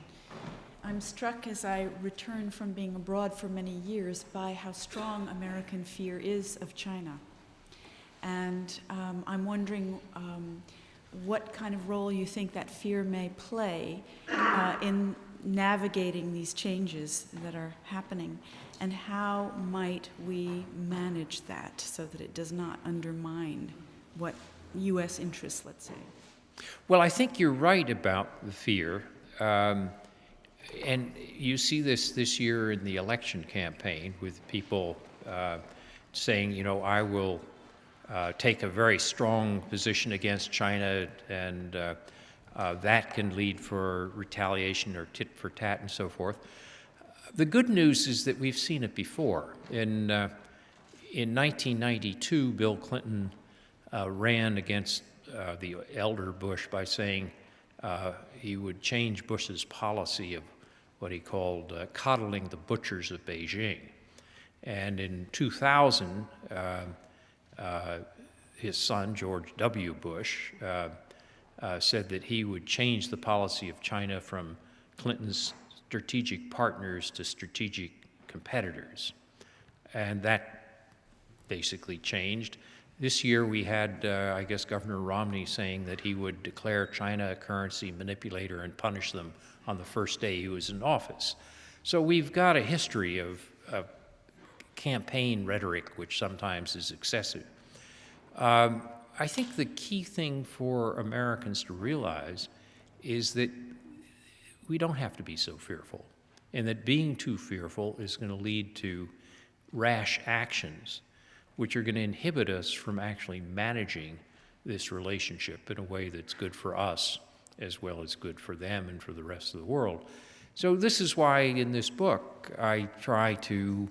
I'm struck as I return from being abroad for many years by how strong American fear is of China. And I'm wondering what kind of role you think that fear may play in navigating these changes that are happening, and how might we manage that so that it does not undermine what U.S. interests, let's say? Well, I think you're right about the fear. And you see this year in the election campaign with people saying, I will take a very strong position against China, and that can lead for retaliation or tit for tat and so forth. The good news is that we've seen it before. In 1992, Bill Clinton ran against the elder Bush by saying he would change Bush's policy of what he called coddling the butchers of Beijing. And in 2000, his son, George W. Bush, said that he would change the policy of China from Clinton's strategic partners to strategic competitors. And that basically changed. This year we had, I guess, Governor Romney saying that he would declare China a currency manipulator and punish them on the first day he was in office. So we've got a history of campaign rhetoric, which sometimes is excessive. I think the key thing for Americans to realize is that we don't have to be so fearful, and that being too fearful is going to lead to rash actions. which are going to inhibit us from actually managing this relationship in a way that's good for us as well as good for them and for the rest of the world. So this is why in this book I try to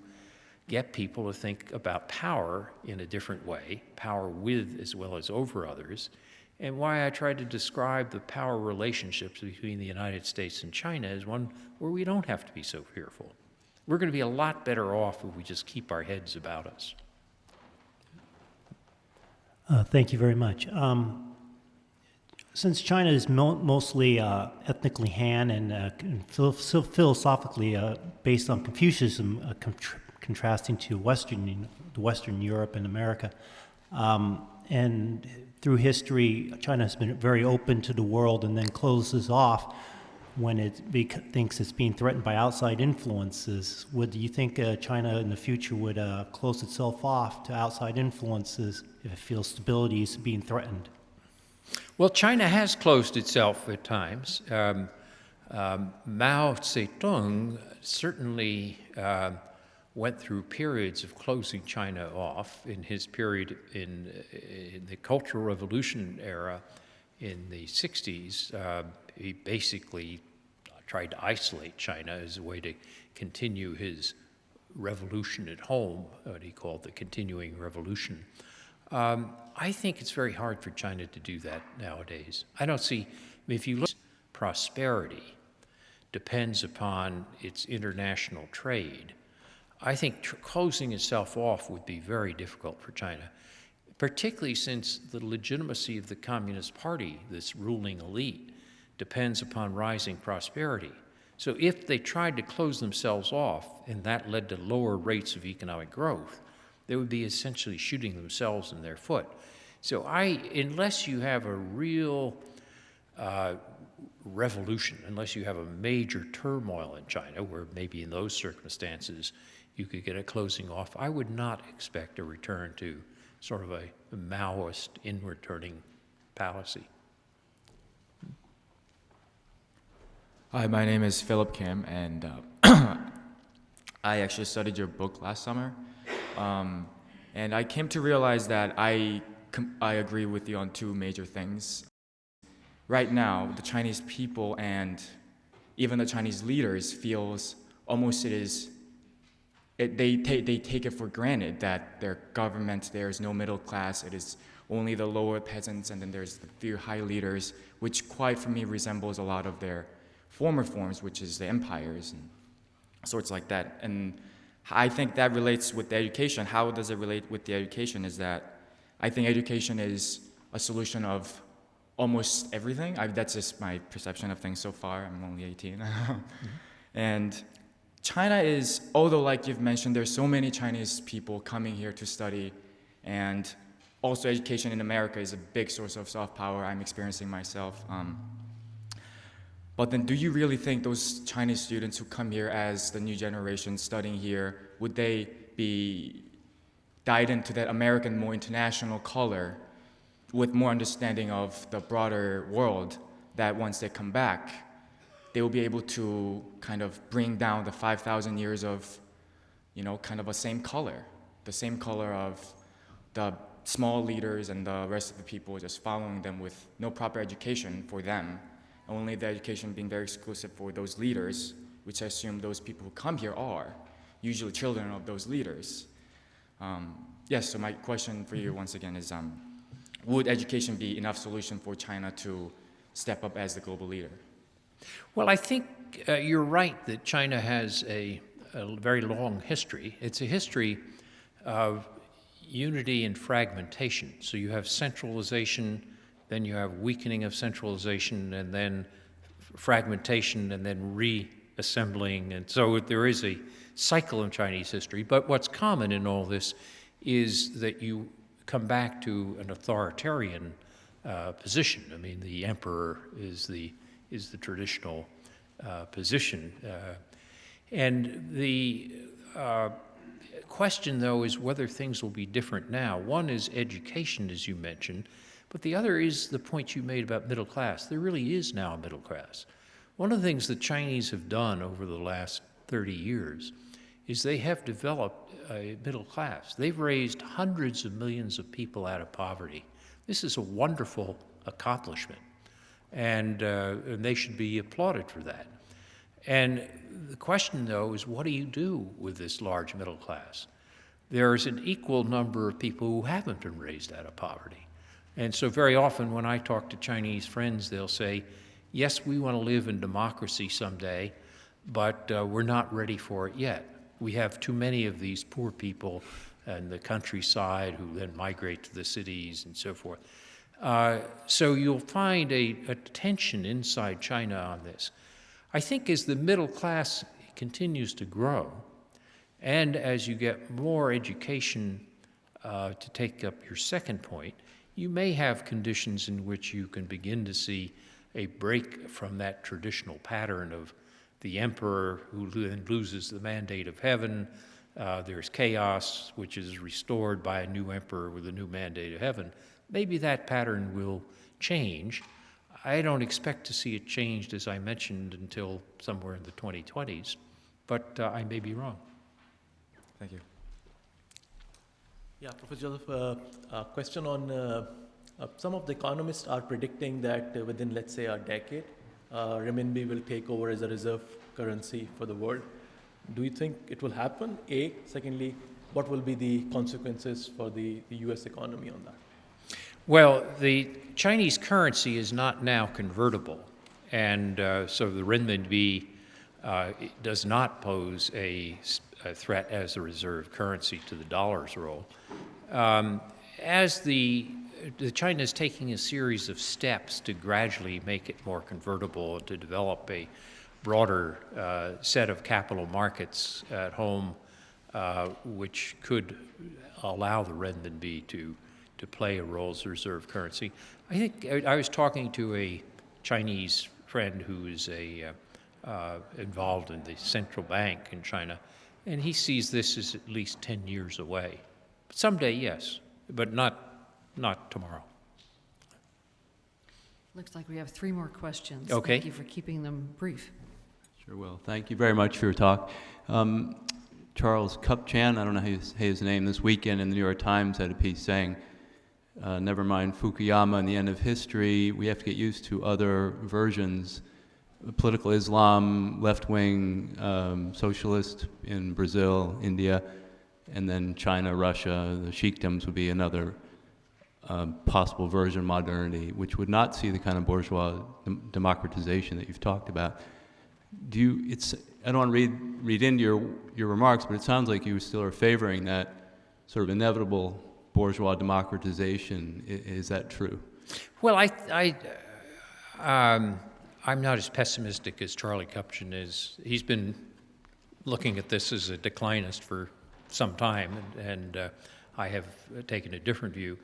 get people to think about power in a different way, power with as well as over others, and why I try to describe the power relationships between the United States and China as one where we don't have to be so fearful. We're going to be a lot better off if we just keep our heads about us. Thank you very much. Since China is mostly ethnically Han and philosophically based on Confucianism, contrasting to Western Europe and America, and through history, China has been very open to the world and then closes off when it thinks it's being threatened by outside influences. Do you think China in the future would close itself off to outside influences if it feels stability is being threatened? Well, China has closed itself at times. Mao Zedong certainly went through periods of closing China off. In his period in the Cultural Revolution era in the 60s, he basically tried to isolate China as a way to continue his revolution at home, what he called the continuing revolution. I think it's very hard for China to do that nowadays. I don't see, if you look, prosperity depends upon its international trade. I think closing itself off would be very difficult for China, particularly since the legitimacy of the Communist Party, this ruling elite, depends upon rising prosperity. So if they tried to close themselves off and that led to lower rates of economic growth, they would be essentially shooting themselves in their foot. So unless you have a real revolution, unless you have a major turmoil in China, where maybe in those circumstances you could get a closing off, I would not expect a return to sort of a Maoist inward-turning policy. Hi, my name is Philip Kim, and I actually studied your book last summer. And I came to realize that I agree with you on two major things. Right now, the Chinese people and even the Chinese leaders feels almost they take it for granted that their government, there is no middle class, it is only the lower peasants, and then there's the few high leaders, which quite for me resembles a lot of their former forms, which is the empires and sorts like that. And I think that relates with the education. How does it relate with the education is that I think education is a solution of almost everything. That's just my perception of things so far. I'm only 18. And China is, although like you've mentioned, there's so many Chinese people coming here to study, and also education in America is a big source of soft power I'm experiencing myself. But then do you really think those Chinese students who come here as the new generation studying here, would they be dyed into that American, more international color with more understanding of the broader world, that once they come back, they will be able to kind of bring down the 5,000 years of, kind of the same color of the small leaders and the rest of the people just following them with no proper education for them, only the education being very exclusive for those leaders, which I assume those people who come here are usually children of those leaders. Yes, so my question for you once again is, would education be enough solution for China to step up as the global leader? Well, I think you're right that China has a very long history. It's a history of unity and fragmentation. So you have centralization, then you have weakening of centralization, and then fragmentation, and then reassembling. And so there is a cycle in Chinese history. But what's common in all this is that you come back to an authoritarian position. I mean, the emperor is the traditional position. And the question, though, is whether things will be different now. One is education, as you mentioned, but the other is the point you made about middle class. There really is now a middle class. One of the things the Chinese have done over the last 30 years is they have developed a middle class. They've raised hundreds of millions of people out of poverty. This is a wonderful accomplishment, and they should be applauded for that. And the question, though, is what do you do with this large middle class? There's an equal number of people who haven't been raised out of poverty. And so very often when I talk to Chinese friends, they'll say, yes, we want to live in democracy someday, but we're not ready for it yet. We have too many of these poor people in the countryside who then migrate to the cities and so forth. So you'll find a tension inside China on this. I think as the middle class continues to grow, and as you get more education, to take up your second point, you may have conditions in which you can begin to see a break from that traditional pattern of the emperor who then loses the mandate of heaven. There's chaos, which is restored by a new emperor with a new mandate of heaven. Maybe that pattern will change. I don't expect to see it changed, as I mentioned, until somewhere in the 2020s, but I may be wrong. Thank you. Yeah, Professor Joseph, a question on some of the economists are predicting that within, let's say, a decade, renminbi will take over as a reserve currency for the world. Do you think it will happen? A. Secondly, what will be the consequences for the US economy on that? Well, the Chinese currency is not now convertible, and so the renminbi does not pose a threat as a reserve currency to the dollar's role. As China is taking a series of steps to gradually make it more convertible, to develop a broader set of capital markets at home, which could allow the renminbi to play a role as a reserve currency. I think I was talking to a Chinese friend who is involved in the central bank in China, and he sees this as at least 10 years away. Someday, yes, but not tomorrow. Looks like we have 3 more questions. Okay. Thank you for keeping them brief. Sure will. Thank you very much for your talk. Charles Kupchan, I don't know how you say his name, this weekend in the New York Times had a piece saying, never mind Fukuyama and the end of history, we have to get used to other versions. Political Islam, left-wing socialist in Brazil, India, and then China, Russia, the sheikdoms would be another possible version of modernity, which would not see the kind of bourgeois democratization that you've talked about. I don't want to read into your remarks, but it sounds like you still are favoring that sort of inevitable bourgeois democratization. Is that true? Well, I'm not as pessimistic as Charlie Kupchan is. He's been looking at this as a declinist for some time, and I have taken a different view.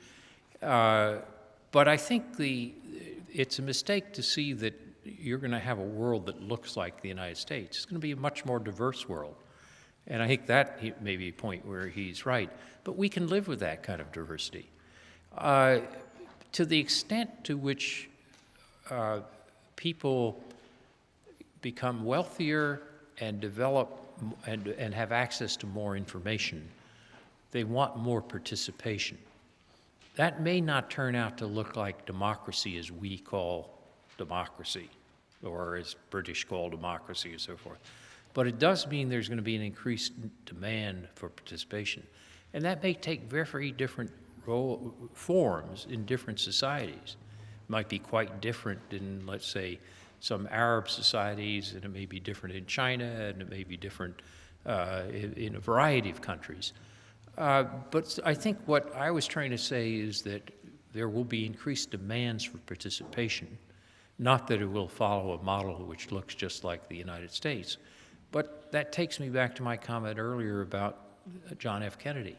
But I think it's a mistake to see that you're going to have a world that looks like the United States. It's going to be a much more diverse world. And I think that may be a point where he's right. But we can live with that kind of diversity. To the extent to which people become wealthier and develop and have access to more information, they want more participation. That may not turn out to look like democracy as we call democracy, or as British call democracy and so forth. But it does mean there's going to be an increased demand for participation. And that may take very different forms in different societies. It might be quite different in, let's say, some Arab societies, and it may be different in China, and it may be different in a variety of countries. But I think what I was trying to say is that there will be increased demands for participation, not that it will follow a model which looks just like the United States. But that takes me back to my comment earlier about John F. Kennedy.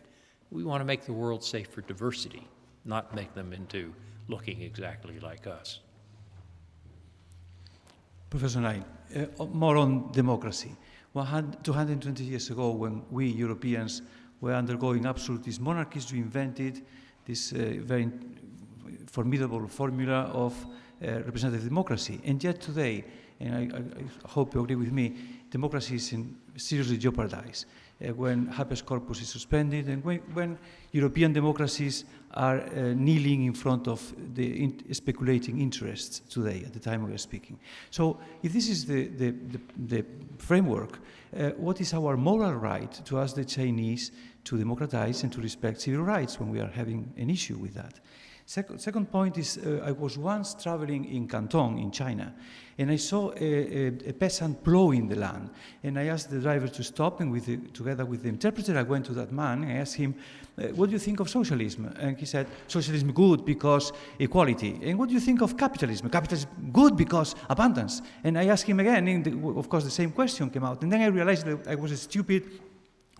We want to make the world safe for diversity, not make them into looking exactly like us. Professor Nye, more on democracy. 220 years ago, when we Europeans were undergoing absolutist monarchies, we invented this very formidable formula of representative democracy. And yet today, and I hope you agree with me, democracy is seriously jeopardized. When habeas corpus is suspended, and when European democracies are kneeling in front of the speculating interests today, at the time we are speaking. So if this is the framework, what is our moral right to ask the Chinese to democratize and to respect civil rights when we are having an issue with that? Second point is, I was once traveling in Canton in China, and I saw a peasant plowing the land. And I asked the driver to stop, and together with the interpreter, I went to that man and I asked him, what do you think of socialism? And he said, socialism good because equality. And what do you think of capitalism? Capitalism good because abundance. And I asked him again, and of course the same question came out. And then I realized that I was a stupid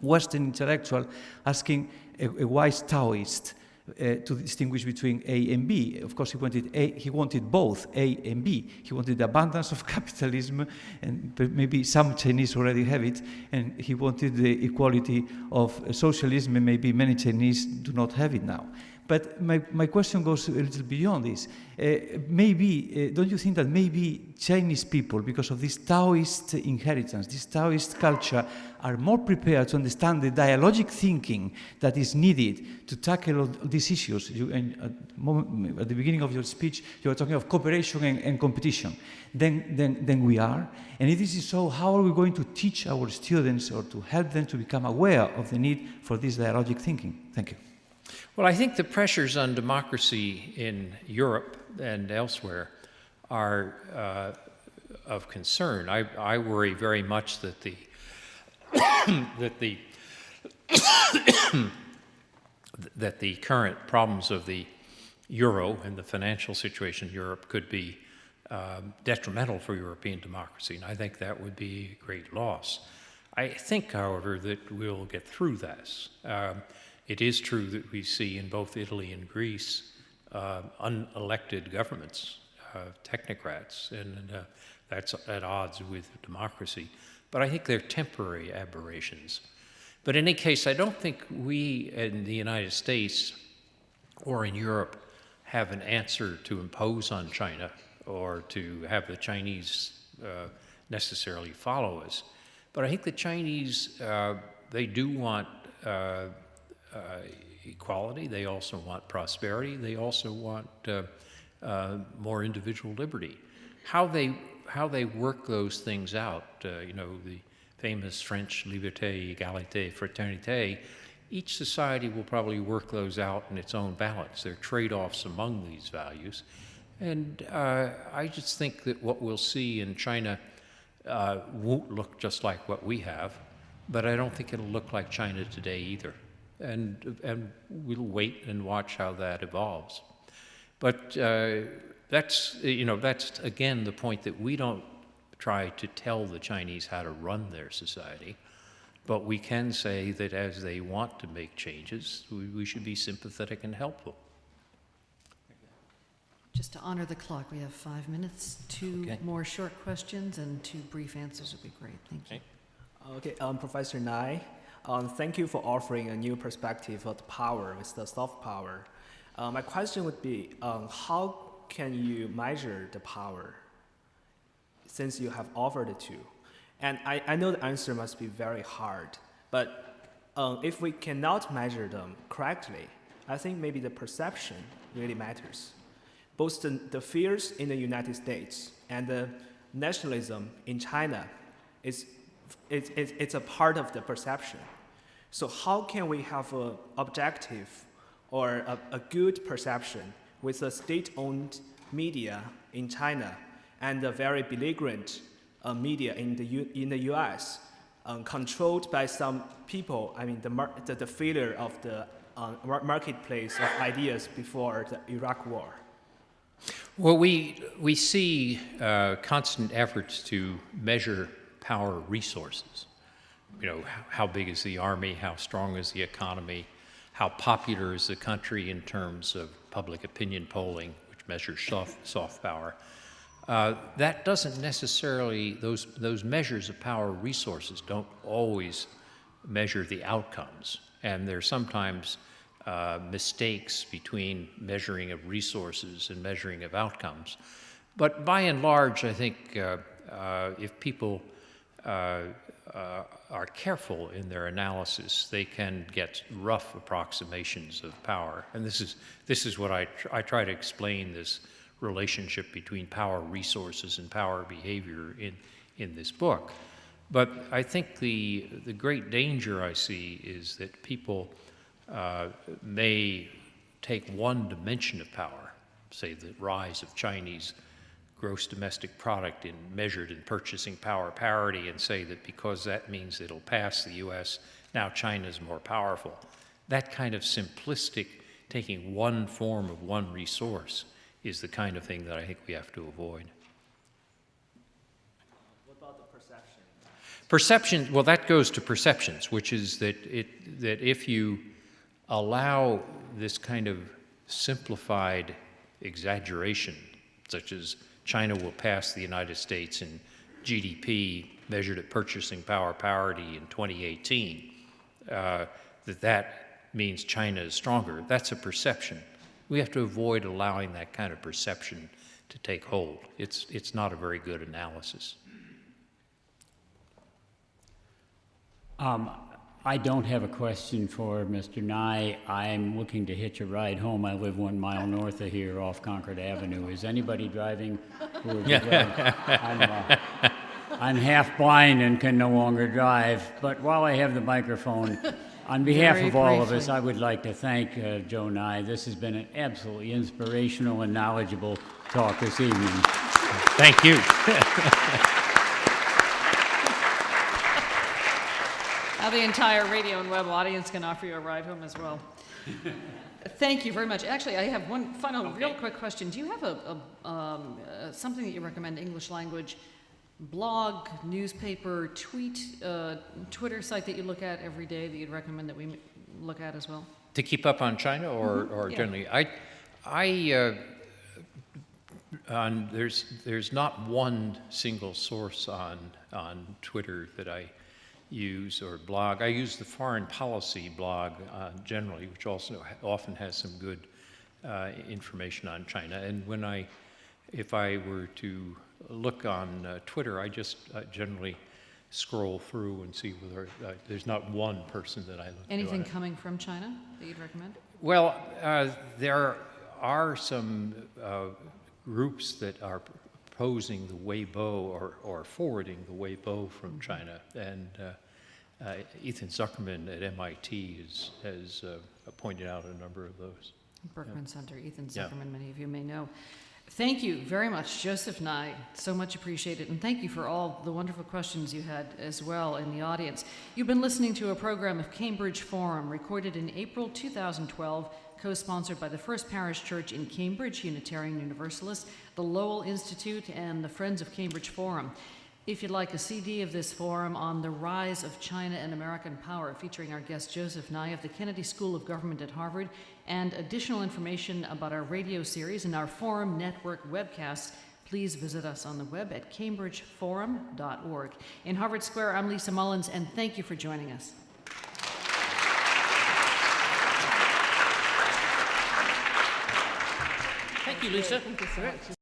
Western intellectual asking a wise Taoist to distinguish between A and B. Of course, he wanted both A and B. He wanted the abundance of capitalism, and maybe some Chinese already have it, and he wanted the equality of socialism, and maybe many Chinese do not have it now. But my question goes a little beyond this. Don't you think that maybe Chinese people, because of this Taoist inheritance, this Taoist culture, are more prepared to understand the dialogic thinking that is needed to tackle these issues? At the beginning of your speech, you were talking of cooperation and competition. Then we are. And if this is so, how are we going to teach our students or to help them to become aware of the need for this dialogic thinking? Thank you. Well, I think the pressures on democracy in Europe and elsewhere are of concern. I worry very much that the that the current problems of the euro and the financial situation in Europe could be detrimental for European democracy, and I think that would be a great loss. I think, however, that we'll get through this. It is true that we see in both Italy and Greece unelected governments, technocrats, and that's at odds with democracy. But I think they're temporary aberrations. But in any case, I don't think we in the United States or in Europe have an answer to impose on China or to have the Chinese necessarily follow us. But I think the Chinese, they do want equality. They also want prosperity. They also want more individual liberty. How they work those things out, the famous French liberté, égalité, fraternité, each society will probably work those out in its own balance. There are trade-offs among these values. And I just think that what we'll see in China won't look just like what we have, but I don't think it'll look like China today either. And we'll wait and watch how that evolves. But that's again the point, that we don't try to tell the Chinese how to run their society, but we can say that as they want to make changes, we should be sympathetic and helpful. Just to honor the clock, we have 5 minutes. Two more short questions and 2 brief answers would be great. Thank you. Okay, Professor Nai, thank you for offering a new perspective of the power with the soft power. My question would be, how can you measure the power since you have offered it to? And I know the answer must be very hard, but if we cannot measure them correctly, I think maybe the perception really matters. Both the fears in the United States and the nationalism in China, it's a part of the perception. So how can we have an objective or a good perception with a state-owned media in China and a very belligerent media in the U.S., controlled by some people? I mean, the failure of the marketplace of ideas before the Iraq War. Well, we see constant efforts to measure power resources. How big is the army? How strong is the economy? How popular is the country in terms of public opinion polling, which measures soft power? That doesn't necessarily, those measures of power resources don't always measure the outcomes. And there's sometimes mistakes between measuring of resources and measuring of outcomes. But by and large, I think if people are careful in their analysis, they can get rough approximations of power. And this is what I try to explain, this relationship between power resources and power behavior in this book. But I think the great danger I see is that people may take one dimension of power, say the rise of Chinese gross domestic product measured in purchasing power parity, and say that because that means it'll pass the US, now China's more powerful. That kind of simplistic, taking one form of one resource, is the kind of thing that I think we have to avoid. What about the perception? Perception, well, that goes to perceptions, which is that if you allow this kind of simplified exaggeration, such as China will pass the United States in GDP measured at purchasing power parity in 2018, that means China is stronger. That's a perception. We have to avoid allowing that kind of perception to take hold. It's not a very good analysis. I don't have a question for Mr. Nye. I'm looking to hitch a ride home. I live 1 mile north of here off Concord Avenue. Is anybody driving? I'm half blind and can no longer drive. But while I have the microphone, on behalf of all of us, I would like to thank Joe Nye. This has been an absolutely inspirational and knowledgeable talk this evening. Thank you. Now the entire radio and web audience can offer you a ride home as well. Thank you very much. Actually, I have one final real quick question. Do you have something that you recommend, English language, blog, newspaper, tweet, Twitter site that you look at every day that you'd recommend that we look at as well? To keep up on China or Yeah. generally? There's not one single source on Twitter that I use or blog. I use the foreign policy blog generally, which also often has some good information on China. And if I were to look on Twitter, I just generally scroll through and see whether there's not one person that I look to. Anything coming from China that you'd recommend? Well, there are some groups that are proposing the Weibo or forwarding the Weibo from China, and Ethan Zuckerman at MIT has pointed out a number of those. Berkman Center, Ethan Yeah. Zuckerman, many of you may know. Thank you very much, Joseph Nye. So much appreciated. And thank you for all the wonderful questions you had as well in the audience. You've been listening to a program of Cambridge Forum recorded in April 2012, co-sponsored by the First Parish Church in Cambridge, Unitarian Universalist, the Lowell Institute, and the Friends of Cambridge Forum. If you'd like a CD of this forum on the rise of China and American power, featuring our guest Joseph Nye of the Kennedy School of Government at Harvard, and additional information about our radio series and our forum network webcasts, please visit us on the web at cambridgeforum.org. In Harvard Square, I'm Lisa Mullins, and thank you for joining us. Thank you, Lisa. Thank you so much.